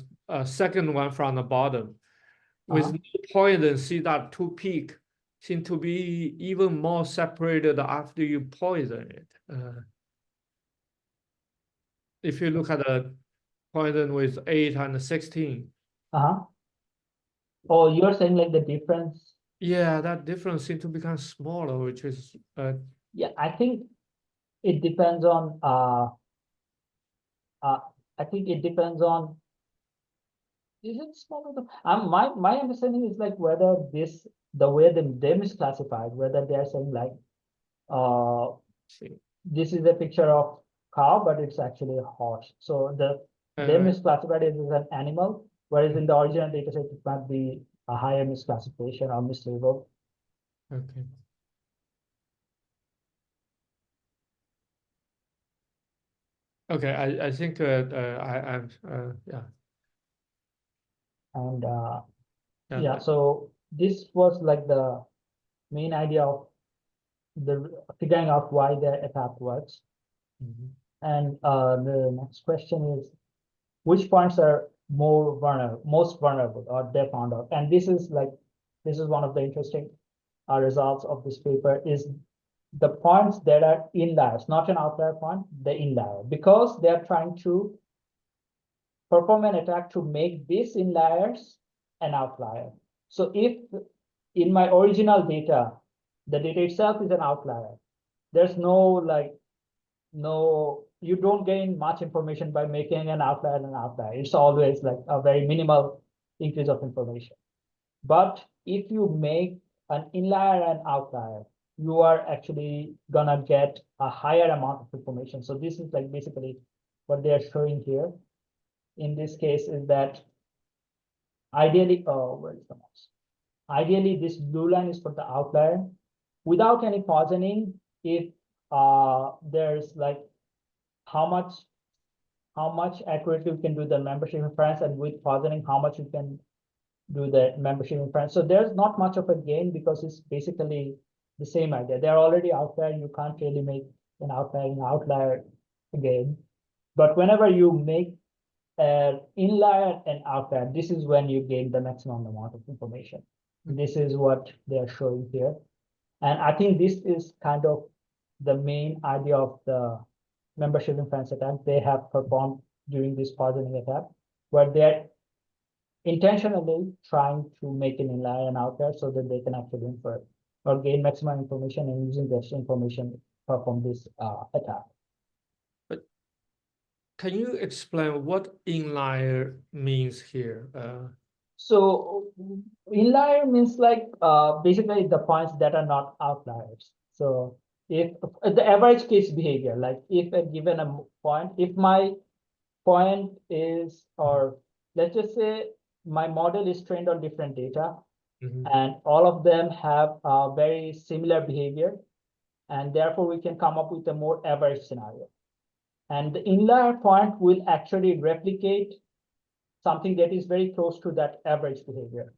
second one from the bottom, with no poison, see that two peak seem to be even more separated after you poison it. If you look at pointed with 8 and 16. Uh-huh. Oh, you're saying like the difference? Yeah, that difference seems to become smaller, which is Yeah, I think it depends on uh I think it depends on, is it smaller? My understanding is like whether this, the way them is classified, whether they are saying like uh see. this is a picture of cow, but it's actually a horse. So the them Uh, is classified as an animal, whereas in the original data set it might be a higher misclassification or mislabel. okay. Okay, I think I've yeah. And Yeah. yeah, so this was like the main idea of the figuring out why the attack works. Mhm. And the next question is, which points are most vulnerable, or they found out? And this is one of the interesting results of this paper, is the points that are inliers, not an outlier point, the inlier, because they are trying to perform an attack to make these inliers an outlier. So if in my original data, the data itself is an outlier, there's no, you don't gain much information by making an outlier an outlier. It's always like a very minimal increase of information. But if you make an inlier and outlier, you are actually gonna get a higher amount of information. So this is like basically what they are showing here in this case is that ideally, oh, where is the mouse? Ideally, this blue line is for the outlier. Without any poisoning, if there's like how much accurately you can do the membership inference, and with poisoning, how much you can do the membership inference. So there's not much of a gain because it's basically the same idea. They're already out there. You can't really make an outlier again. But whenever you make an inlier and outlier, this is when you gain the maximum amount of information. This is what they are showing here. And I think this is kind of the main idea of the membership inference attack they have performed during this poisoning attack, where they're intentionally trying to make an inlier and outlier so that they can actually infer or gain maximum information, and using this information perform this attack. But can you explain what inlier means here? So inlier means like basically the points that are not outliers. So if the average case behavior, like if a given a point, if my point is, or let's just say my model is trained on different data, Mhm. and all of them have a very similar behavior, and therefore we can come up with a more average scenario. And the inlier point will actually replicate something that is very close to that average behavior.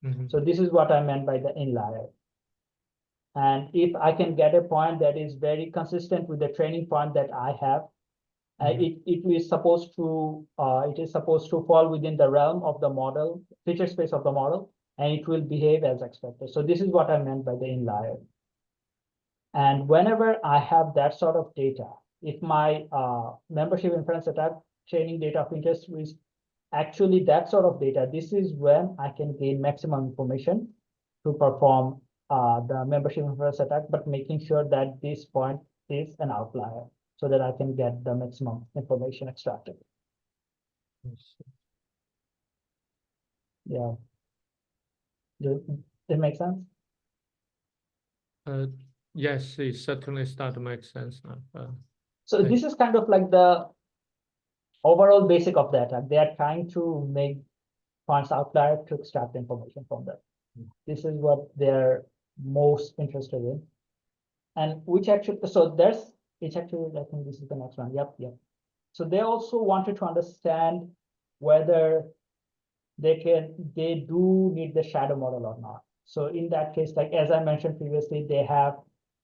Mhm. So this is what I meant by the inlier. And if I can get a point that is very consistent with the training point that I have, Mhm. it is supposed to fall within the realm of the model, feature space of the model, and it will behave as expected. So this is what I meant by the inlier. And whenever I have that sort of data, if my membership inference attack training data of interest is actually that sort of data, this is when I can gain maximum information to perform the membership inference attack, but making sure that this point is an outlier so that I can get the maximum information extracted. Yeah. Does it make sense? Uh, yes, it certainly start to make sense now. So Thank this is kind of like the overall basic of the attack. They are trying to make points outlier to extract information from them. This is what they're most interested in. And which actually, so there's, it's actually, I think this is the next one. Yep, yep. So they also wanted to understand whether they do need the shadow model or not. So in that case, like as I mentioned previously, they have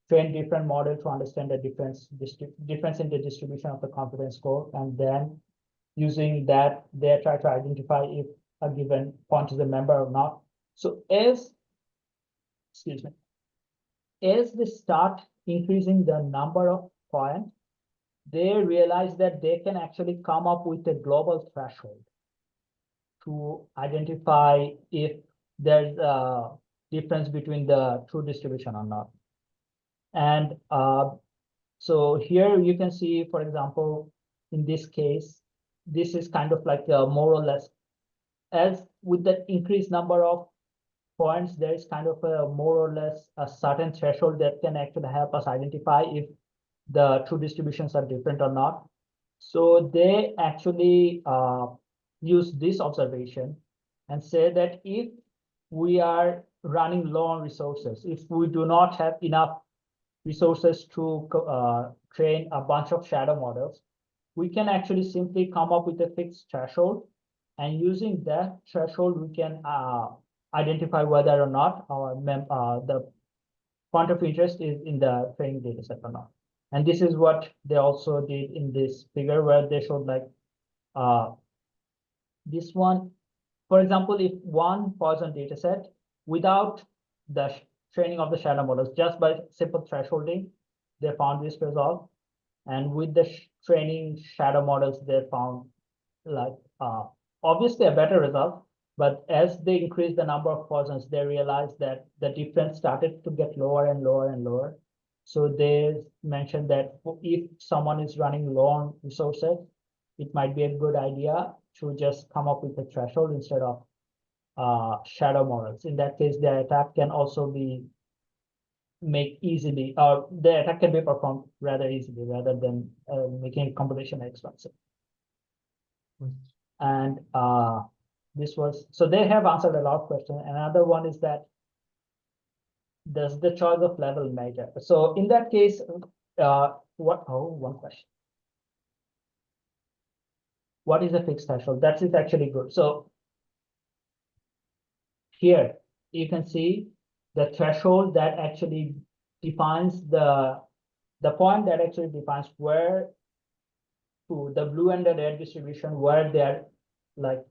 trained different model to understand the difference in the distribution of the confidence score, and then using that, they try to identify if a given point is a member or not. So excuse me, as they start increasing the number of points, they realized that they can actually come up with a global threshold to identify if there's a difference between the true distribution or not. And so here you can see, for example, in this case, this is kind of like a more or less, as with the increased number of points, there is kind of a more or less a certain threshold that can actually help us identify if the true distributions are different or not. So they actually use this observation and say that if we are running low on resources, if we do not have enough resources to train a bunch of shadow models, we can actually simply come up with a fixed threshold. And using that threshold, we can identify whether or not the point of interest is in the training data set or not. And this is what they also did in this figure where they showed like this one. For example, if one Poisson data set without the training of the shadow models, just by simple thresholding, they found this result. And with the training shadow models, they found like obviously a better result. But as they increased the number of Poissons, they realized that the difference started to get lower and lower and lower. So they mentioned that if someone is running low on resources, it might be a good idea to just come up with a threshold instead of shadow models. In that case, the attack can also be make easily, or the attack can be performed rather easily rather than making computation expensive. And this was, so they have answered a lot of questions. Another one is that, does the choice of level matter? So in that case, one question. What is a fixed threshold? That is actually good. So here you can see the threshold that actually defines the point that actually defines where to the blue and the red distribution, where they're like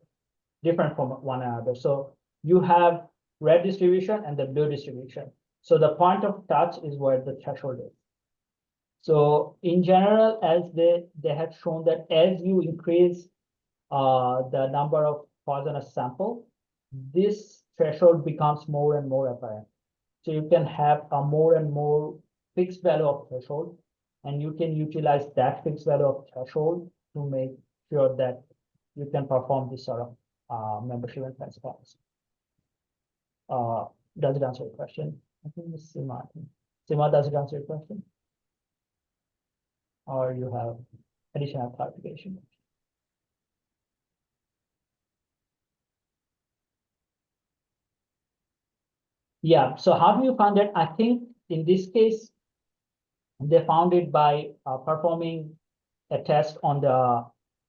different from one another. So you have red distribution and the blue distribution. So the point of touch is where the threshold is. So in general, as they have shown that as you increase the number of poisonous sample, this threshold becomes more and more apparent. So you can have a more and more fixed value of threshold, and you can utilize that fixed value of threshold to make sure that you can perform this sort of membership and transparency. Does it answer your question? I think it's Sima. Sima, does it answer your question? Or you have additional clarification? Yeah, so how do you find it? I think in this case, they found it by performing a test on the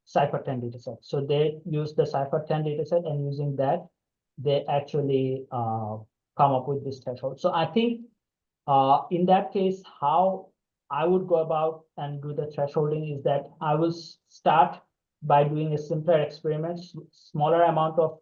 Cypher10 dataset. So they use the Cypher10 dataset, and using that, they actually come up with this threshold. So I think in that case, how I would go about and do the thresholding is that I will start by doing a simpler experiment, smaller amount of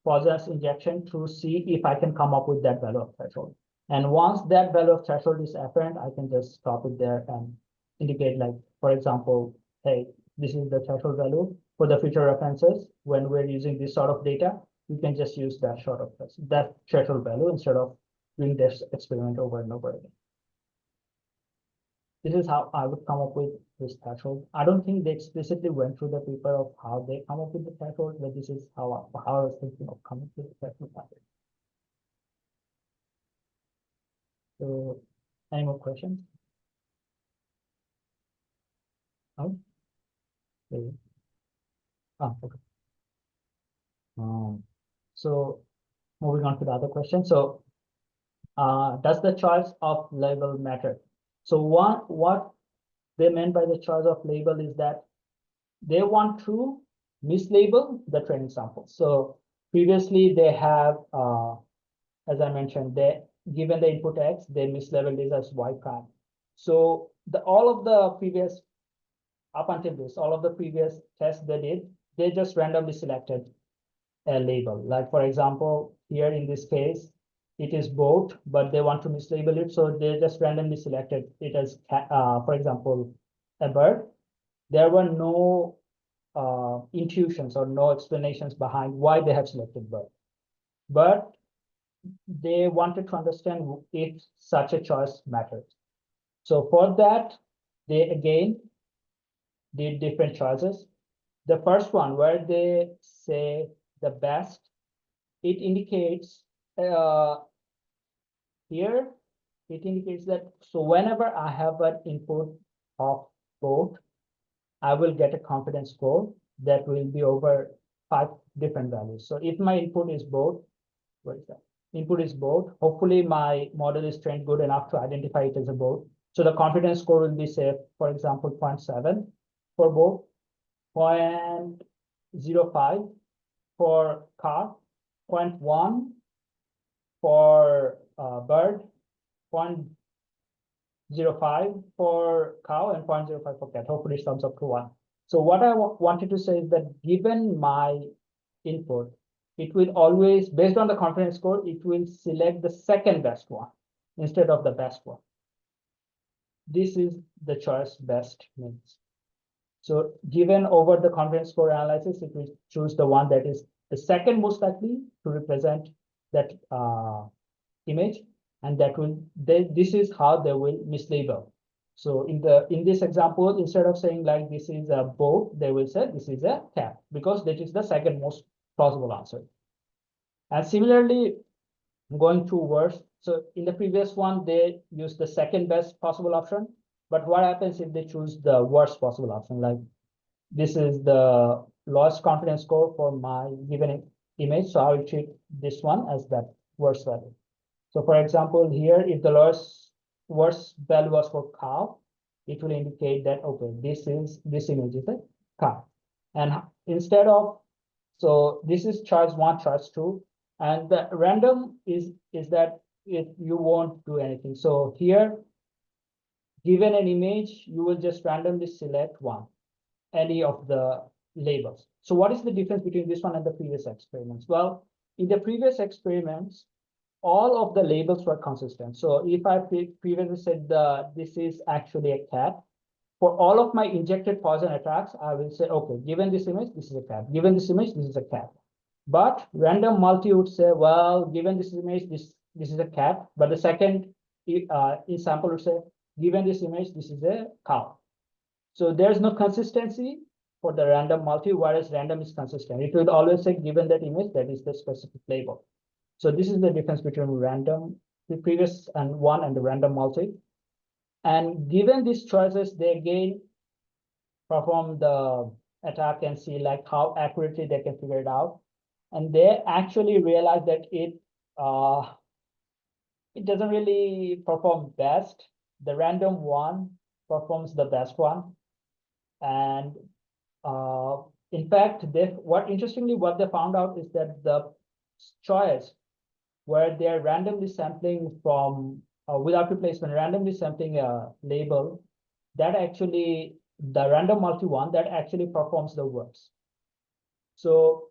poisonous injection to see if I can come up with that value of threshold. And once that value of threshold is apparent, I can just stop it there and indicate, like, for example, hey, this is the threshold value for the future references. When we're using this sort of data, you can just use that sort of that threshold value instead of doing this experiment over and over again. This is how I would come up with this threshold. I don't think they explicitly went through the paper of how they come up with the threshold, but this is how I was thinking of coming with the threshold pattern. So, any more questions? Oh, okay. Okay. So moving on to the other question. So, does the choice of label matter? So what they meant by the choice of label is that they want to mislabel the training samples. So previously they have, as I mentioned, they given the input X, they mislabeled this as Y prime. So all of the previous, up until this, all of the previous tests they did, they just randomly selected a label. Like, for example, here in this case, it is boat, but they want to mislabel it. So they just randomly selected it as, for example, a bird. there were no intuitions or no explanations behind why they have selected bird. But they wanted to understand if such a choice matters. So for that, they again did different choices. The first one, where they say the best, it indicates here, it indicates that, so whenever I have an input of both, I will get a confidence score that will be over 5 different values. So if my input is both, what is that? Input is both. Hopefully my model is trained good enough to identify it as a both. So the confidence score will be, say, for example, 0.7 for both, 0.05 for car, 0.1 for bird, 0.05 for cow, and 0.05 for cat. Hopefully it sums up to 1. So what I wanted to say is that given my input, it will always, based on the confidence score, it will select the second best one instead of the best one. This is the choice best means. So given over the confidence score analysis, it will choose the one that is the second most likely to represent that image, and that will, this is how they will mislabel. So in this example, instead of saying like this is a boat, they will say this is a cat, because that is the second most plausible answer. And similarly, going to worst. So in the previous one, they use the second best possible option. But what happens if they choose the worst possible option? Like this is the lowest confidence score for my given image. So I will treat this one as that worst value. So for example, here, if the worst value was for cow, it will indicate that, okay, this image is a cow. And instead of, so this is choice 1, choice 2, and the random is that if you won't do anything. So here, given an image, you will just randomly select any of the labels. So what is the difference between this one and the previous experiments? Well, in the previous experiments, all of the labels were consistent. So if I previously said this is actually a cat, for all of my injected poison attacks, I will say, okay, given this image, this is a cat. Given this image, this is a cat. But random multi would say, well, given this image, this is a cat. But the second in sample would say, given this image, this is a cow. So there's no consistency for the random multi, whereas random is consistent. It will always say, given that image, that is the specific label. So this is the difference between random, the previous one, and the random multi. And given these choices, they again perform the attack and see like how accurately they can figure it out. And they actually realize that it doesn't really perform best. The random one performs the best one. And in fact, what they found out is that the choice where they're randomly sampling from without replacement, randomly sampling a label, that actually, the random multi one, that actually performs the worst. So,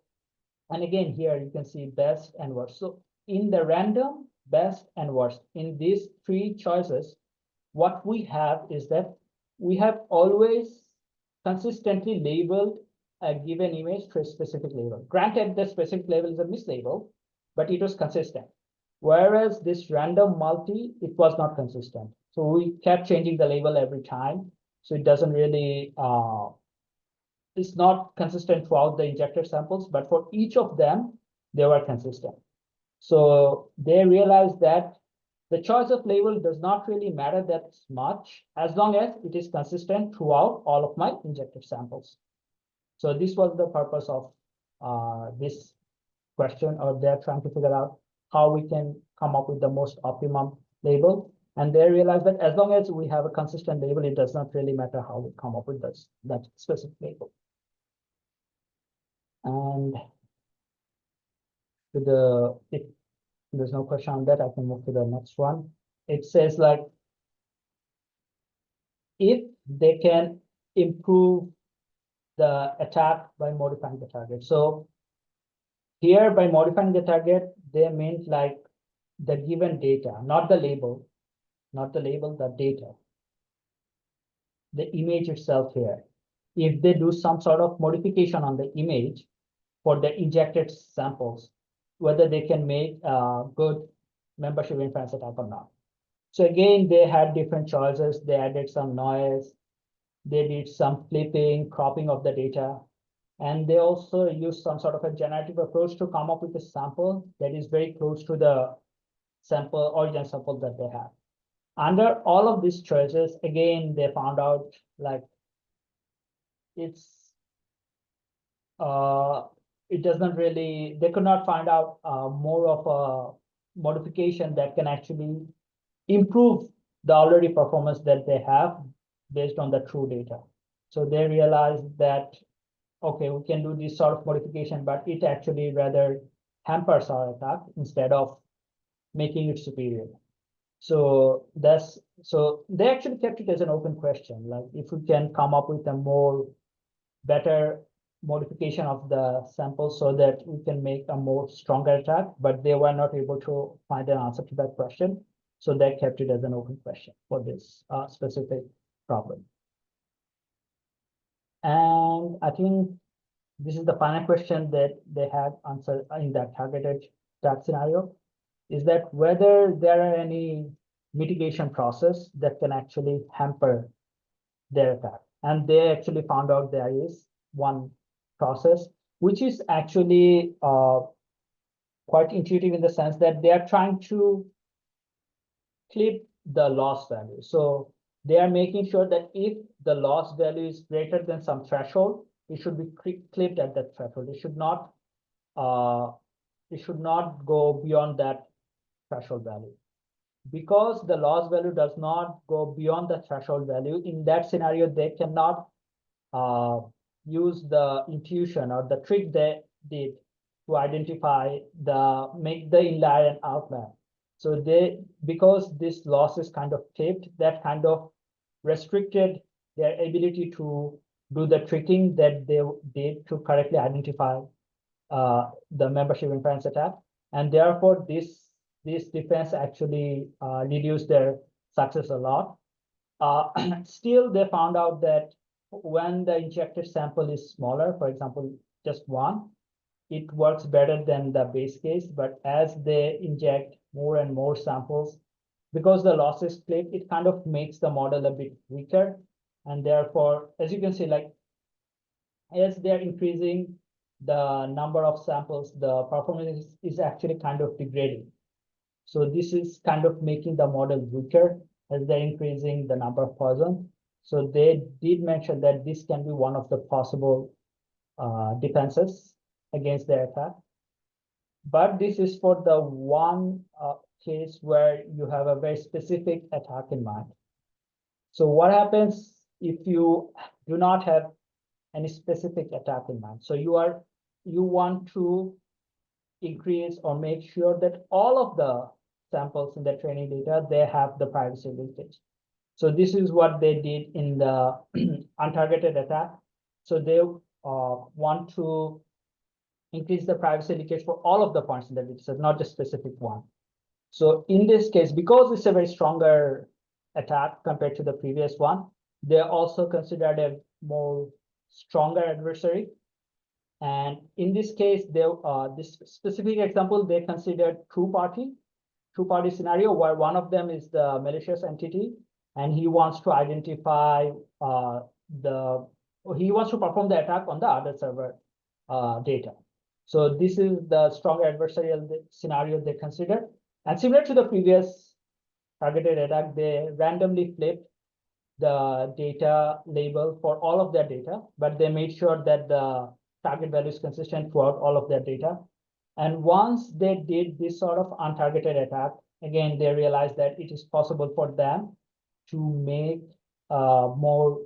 and again, here you can see best and worst. So in the random, best and worst, in these 3 choices, what we have is that we have always consistently labeled a given image to a specific label. Granted, the specific label is a mislabel, but it was consistent. Whereas this random multi, it was not consistent. So we kept changing the label every time. So it doesn't really, it's not consistent throughout the injected samples, but for each of them, they were consistent. So they realized that the choice of label does not really matter that much as long as it is consistent throughout all of my injected samples. So this was the purpose of this question, or they're trying to figure out how we can come up with the most optimum label. And they realized that as long as we have a consistent label, it does not really matter how we come up with that specific label. And if there's no question on that, I can move to the next one. It says like, if they can improve the attack by modifying the target. So here, by modifying the target, they meant like the given data, not the label, the data, the image itself here. if they do some sort of modification on the image for the injected samples, whether they can make a good membership inference attack or not. So again, they had different choices. They added some noise. They did some flipping, cropping of the data. And they also used some sort of a generative approach to come up with a sample that is very close to the sample, origin sample that they have. Under all of these choices, again, they found out like it's it doesn't really, they could not find out more of a modification that can actually improve the already performance that they have based on the true data. So they realized that, okay, we can do this sort of modification, but it actually rather hampers our attack instead of making it superior. So they actually kept it as an open question. Like if we can come up with a more better modification of the sample so that we can make a more stronger attack, but they were not able to find an answer to that question. So they kept it as an open question for this specific problem. And I think this is the final question that they had answered in that targeted attack scenario, is that whether there are any mitigation process that can actually hamper their attack. And they actually found out there is one process, which is actually quite intuitive in the sense that they are trying to clip the loss value. So they are making sure that if the loss value is greater than some threshold, it should be clipped at that threshold. It should not go beyond that threshold value. Because the loss value does not go beyond the threshold value, in that scenario, they cannot use the intuition or the trick they did to identify make the inlier and outlier. So because this loss is kind of clipped, that kind of restricted their ability to do the tricking that they did to correctly identify the membership inference attack. And therefore, this defense actually reduced their success a lot. Still, they found out that when the injected sample is smaller, for example, just one, it works better than the base case. But as they inject more and more samples, because the loss is clipped, it kind of makes the model a bit weaker. And therefore, as you can see, like as they're increasing the number of samples, the performance is actually kind of degrading. So this is kind of making the model weaker as they're increasing the number of poison. So they did mention that this can be one of the possible defenses against their attack. But this is for the one case where you have a very specific attack in mind. So what happens if you do not have any specific attack in mind? So you want to increase or make sure that all of the samples in the training data, they have the privacy leakage. So this is what they did in the untargeted attack. So they want to increase the privacy leakage for all of the points in the data set, not just specific one. So in this case, because it's a very stronger attack compared to the previous one, they also considered a more stronger adversary. And in this case, this specific example, they considered two-party scenario where one of them is the malicious entity, and he wants to identify he wants to perform the attack on the other server data. So this is the strong adversarial scenario they considered. And similar to the previous targeted attack, they randomly flipped the data label for all of their data, but they made sure that the target value is consistent throughout all of their data. And once they did this sort of untargeted attack, again, they realized that it is possible for them to make a more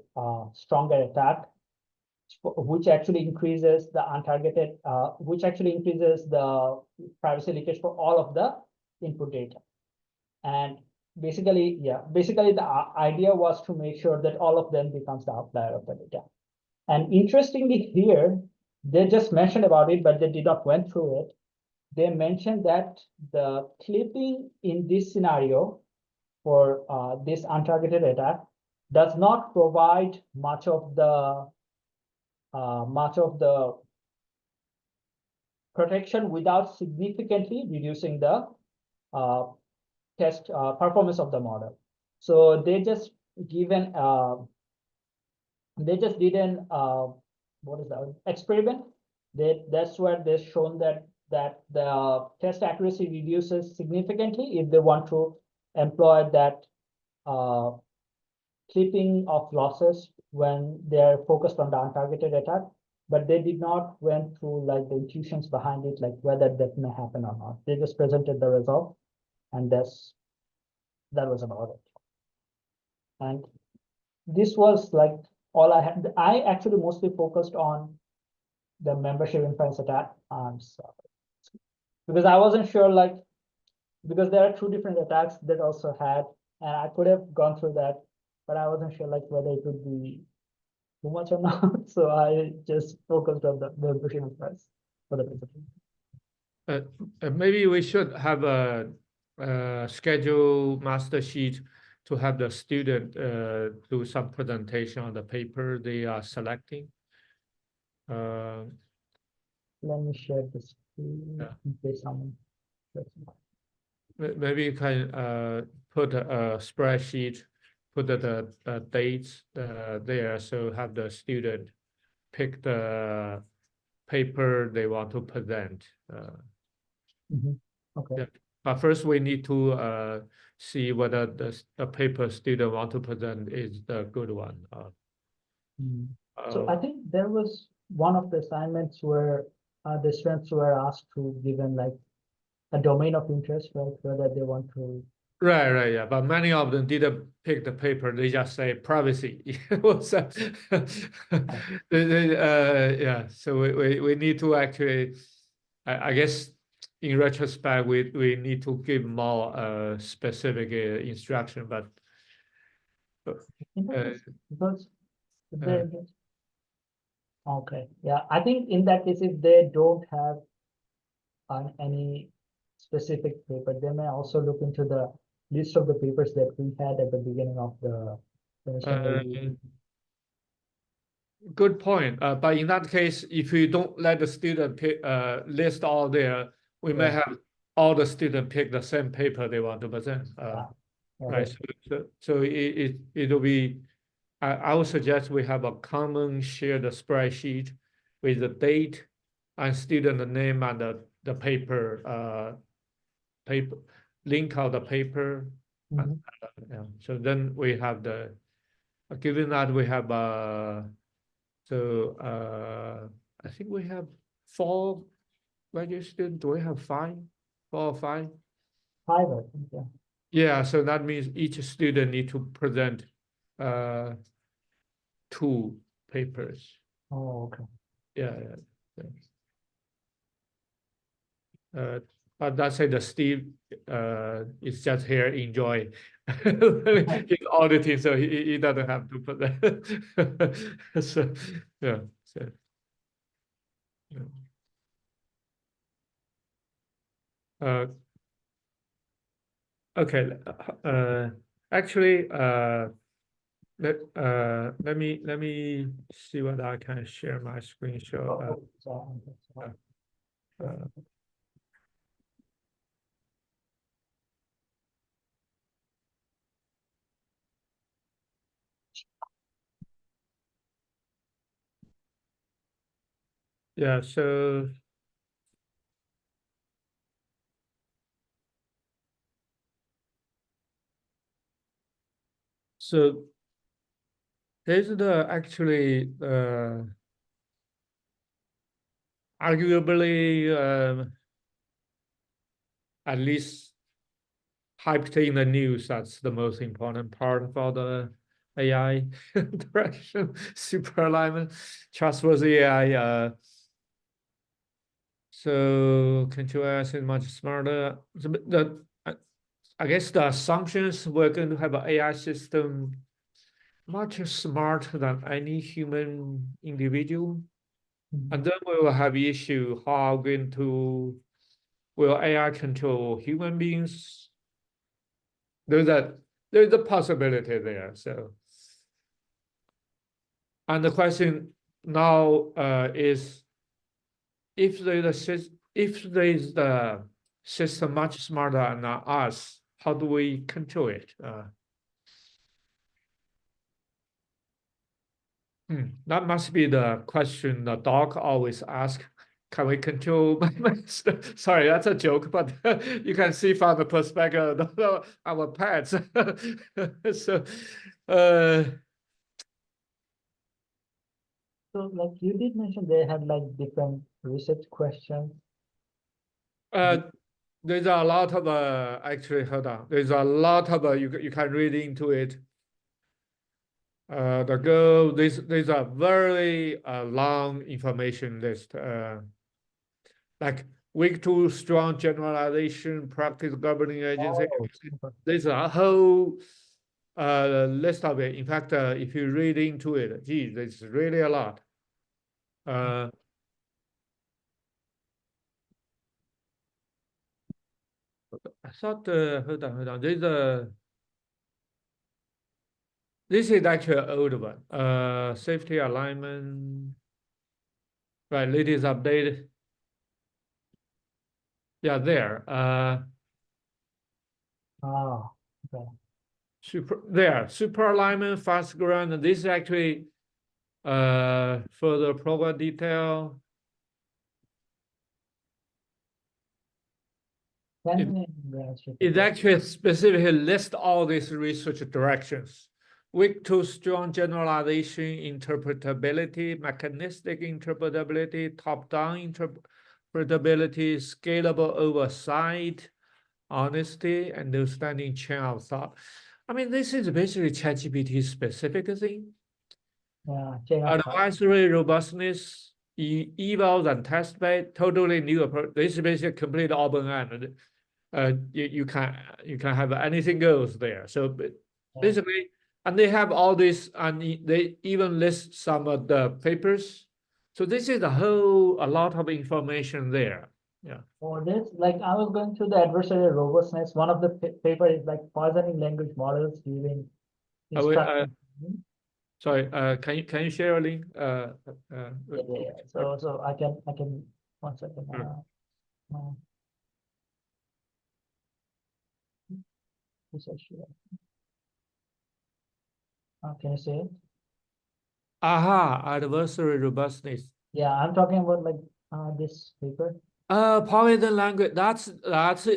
stronger attack, which actually increases the untargeted, which actually increases the privacy leakage for all of the input data. And basically, the idea was to make sure that all of them becomes the outlier of the data. And interestingly here, they just mentioned about it, but they did not went through it. They mentioned that the clipping in this scenario for this untargeted attack does not provide much of the much of the protection without significantly reducing the test performance of the model. So they just given they just did an what is that experiment. That's where they've shown that the test accuracy reduces significantly if they want to employ that clipping of losses when they're focused on the untargeted attack, but they did not went through like the intuitions behind it, like whether that may happen or not. They just presented the result, and that was about it. And this was like all I had. I actually mostly focused on the membership inference attack. So, because I wasn't sure, like, because there are two different attacks that also had, and I could have gone through that, but I wasn't sure like whether it would be too much or not. So I just focused on the membership inference for the presentation. Maybe we should have a, schedule master sheet to have the student do some presentation on the paper they are selecting. Let me share this screen in case someone. Maybe you can put a spreadsheet, put the dates there, so have the student pick the paper they want to present. Okay. Yeah. But first we need to see whether the paper student want to present is the good one. So I think there was one of the assignments where the students were asked to given like a domain of interest, right? Whether they want to. Right, yeah. But many of them didn't pick the paper. They just say privacy. So, yeah. So we need to actually, I guess, in retrospect, we need to give more specific instruction. But Because they, okay, yeah, I think in that case, if they don't have any specific paper, they may also look into the list of the papers that we had at the beginning of the semester. Good point. But in that case, if you don't let the student pick, list all there, we may have all the student pick the same paper they want to present. Right. So it'll be. I would suggest we have a common shared spreadsheet with the date and student name and the paper paper link of the paper. And, yeah. So then we have the given that we have so I think we have 4 graduate students. Do we have 5? 4 or 5? 5, I think, yeah. Yeah, so that means each student need to present 2 papers. Oh, okay. Yeah. But that's say the Steve is just here enjoy. He's auditing, so he doesn't have to put that. So yeah. So, yeah. Okay. Actually, let me see whether I can share my screen show. Yeah, so there's the actually arguably at least hyped in the news. That's the most important part for the AI direction, super alignment, trustworthy AI. So control AI is much smarter. I guess the assumptions we're going to have an AI system much smarter than any human individual. And then we will have issue how going to will AI control human beings? There's a possibility there. So, and the question now is if there is the system much smarter than us, how do we control it? That must be the question the dog always asks. Can we control my master? Sorry, that's a joke, but you can see from the perspective of our pets. So, So like you did mention they had like different research questions. there's a lot of actually, hold on. There's a lot of you can read into it. The goal, there's a very long information list. Like weak to strong generalization, practice governing agency. Oh, There's a whole list of it. In fact, if you read into it, geez, there's really a lot. I thought, hold on, there's this is actually an old one. Safety alignment, right, latest update. Yeah, there. oh, okay. Super alignment, fast ground. This is actually further program detail. It actually specifically lists all these research directions. Weak to strong generalization, interpretability, mechanistic interpretability, top-down interpretability, scalable oversight, honesty, understanding chain of thought. I mean, this is basically ChatGPT specific thing. Yeah, chain of thought. Advisory robustness, evals and test bed, totally new approach. This is basically complete open end. You can have anything goes there. So basically, and they have all this, and they even list some of the papers. So this is a lot of information there. Yeah. For this, like I was going through the adversarial robustness. One of the paper is like poisoning language models using instruction. Sorry, can you share a link? Yeah. So I can 1 second. Can you see it? Aha, adversary robustness. Yeah, I'm talking about like this paper. Polygon language. That's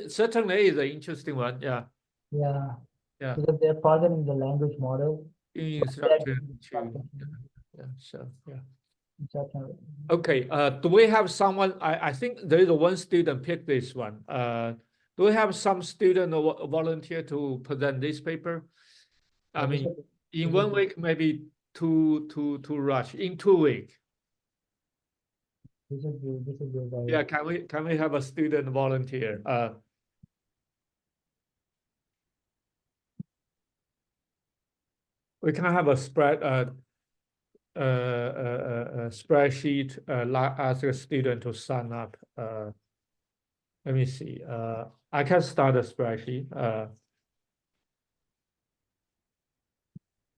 certainly is an interesting one. Yeah. Yeah. Yeah. Because they're poisoning the language model. Instruction to. Yeah. So yeah. Instruction. Okay. Do we have someone? I think there is one student picked this one. Do we have some student or volunteer to present this paper? I mean, in 1 week, maybe two rush in 2 weeks. This is good. Yeah, can we have a student volunteer? We can have a spreadsheet. Ask a student to sign up. Let me see. I can start a spreadsheet.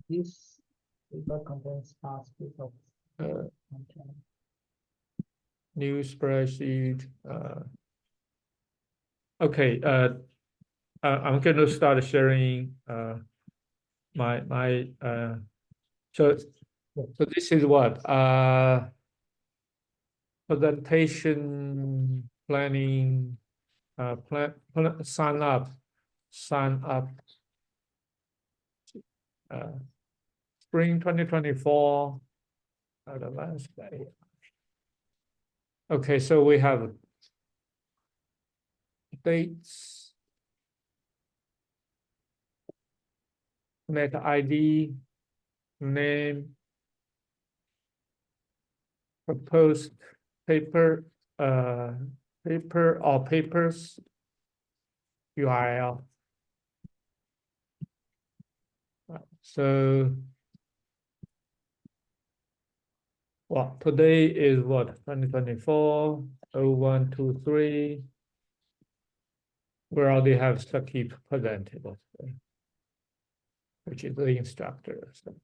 This paper contains aspects of content. New spreadsheet. Okay. I'm going to start sharing my so this is what presentation planning sign up spring 2024 advanced day. Okay, so we have dates, net ID, name, proposed paper, paper or papers, URL. So, well, today is what, 2024, 0123. We already have Sakib presented, which is the instructor. So.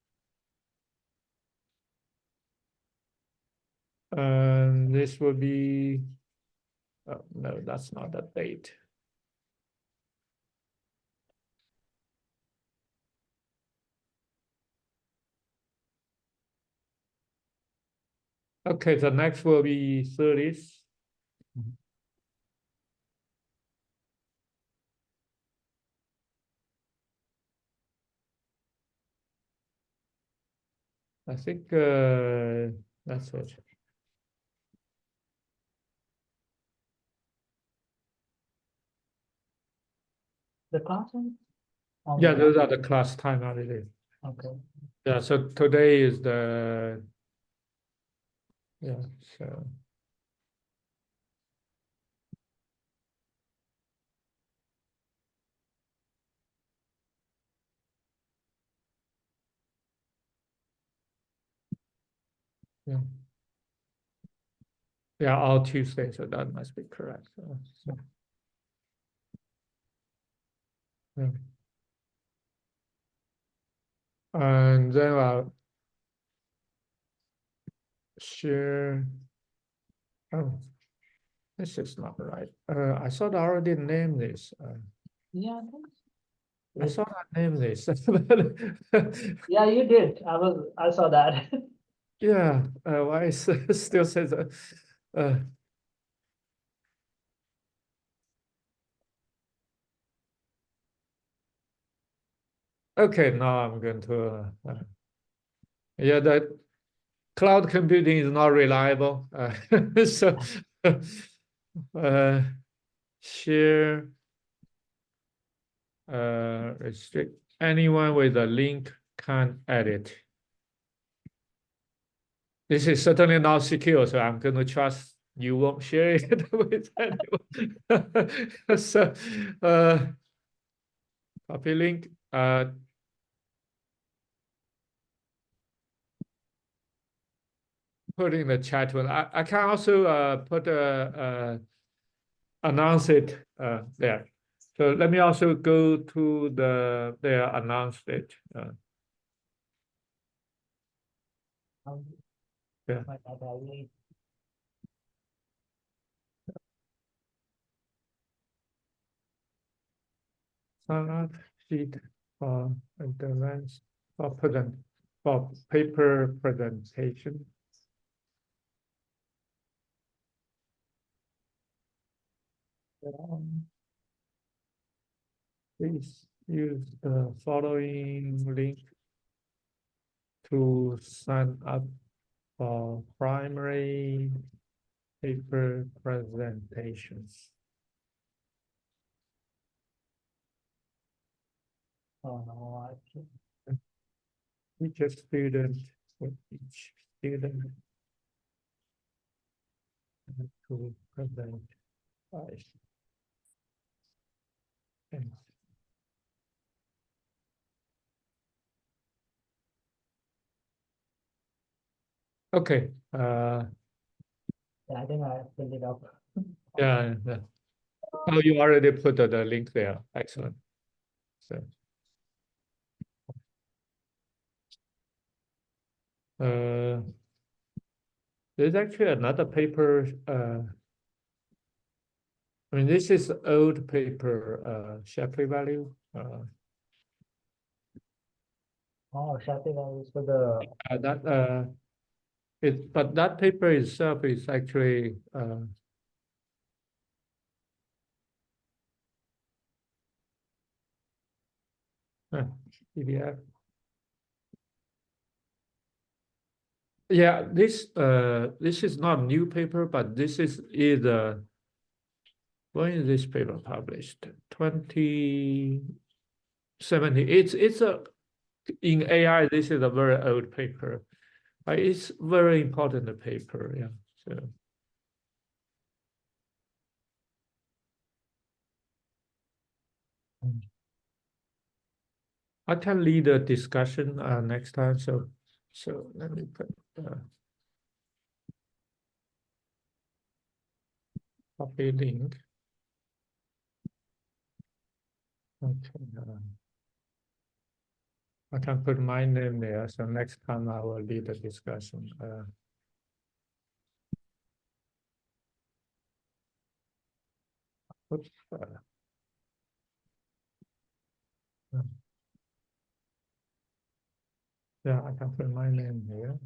And this will be, oh, no, that's not the date. Okay, the next will be 30th. I think that's it. The content? Yeah, those are the class time holidays. Okay. Yeah, so today is the, yeah, so. Yeah. Yeah, all Tuesday, so that must be correct. So, yeah. And then I'll share. Oh, this is not right. I thought I already named this. Yeah, I think I thought I named this. yeah, you did. I saw that. Yeah, why is still says okay, now I'm going to yeah, that cloud computing is not reliable. So uh, share restrict anyone with a link can edit. This is certainly not secure, so I'm going to trust you won't share it with anyone. So copy link. Put in the chat one. I can also put announce it there. So let me also go to the there announced it. Yeah. Sign up sheet for advance for present for paper presentation. Please use the following link to sign up for primary paper presentations. Oh no, Each student with each student to present twice. Thanks. Okay. yeah, I think I filled it up. Yeah. Yeah. Oh, you already put the link there. Excellent. So, there's actually another paper. I mean, this is old paper, Shapley value. Oh, Shakti values for the That but that paper itself is actually PDF. Yeah, this is not new paper, but this is either when is this paper published? 2070. It's a in AI. This is a very old paper. It's very important paper. Yeah. So. I can lead a discussion next time. So let me put copy link. Okay. I can put my name there. So next time I will lead the discussion. Oops, yeah, I can put my name here.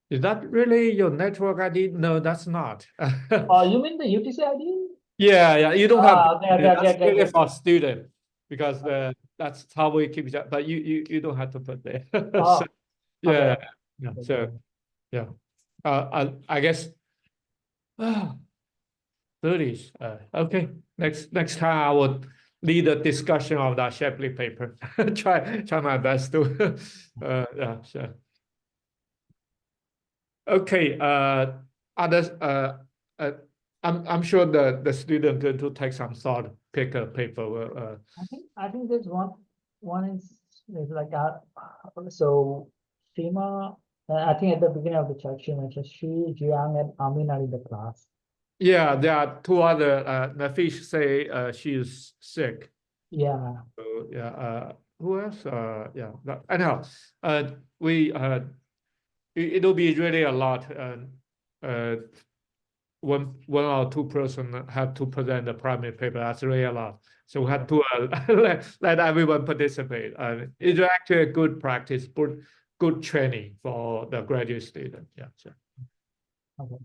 Is that really your network ID? No, that's not. Oh, you mean the UTC ID? Yeah, you don't have Ah, okay, that's okay. really for student because that's how we keep it. But you don't have to put there. So, Oh, yeah, okay. yeah. Okay. So yeah, I guess 30s. Okay, next time I would lead a discussion of that Shapley paper. Try my best to. Yeah, sure. Okay. Others. Uh, I'm sure the student going to take some thought, pick a paper. I think there's one is like so Shima. I think at the beginning of the chat she mentioned she, Jiang, and Amin are in the class. Yeah, there are two other. Nafish say she is sick. Yeah. So yeah. Who else? Yeah. Anyhow, we it'll be really a lot. Uh, one or two person have to present the primary paper. That's really a lot. So we have to let everyone participate. It's actually a good practice, good training for the graduate student. Yeah. Sure. Okay.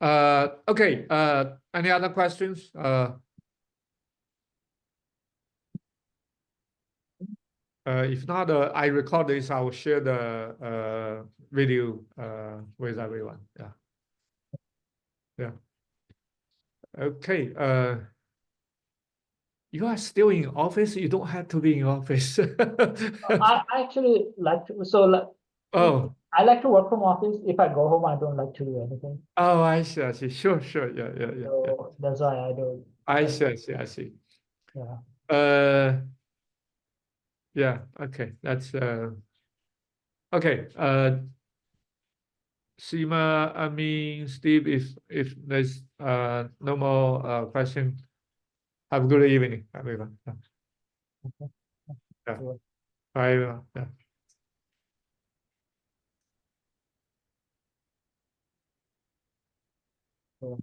Yeah. Okay. Any other questions? If not, I record this. I will share the video with everyone. Yeah. Yeah. Okay. You are still in office. You don't have to be in office. I actually like to, so like Oh, I like to work from office. If I go home, I don't like to do anything. oh, I see, I see. Sure, sure. Yeah. So that's why I do. I see, I see, I see. Yeah. Uh, yeah. Okay. That's okay. Seema, I mean, Steve, if there's no more question, have a good evening, everyone. Yeah. Yeah. Sure. Bye, everyone. Yeah. Sure.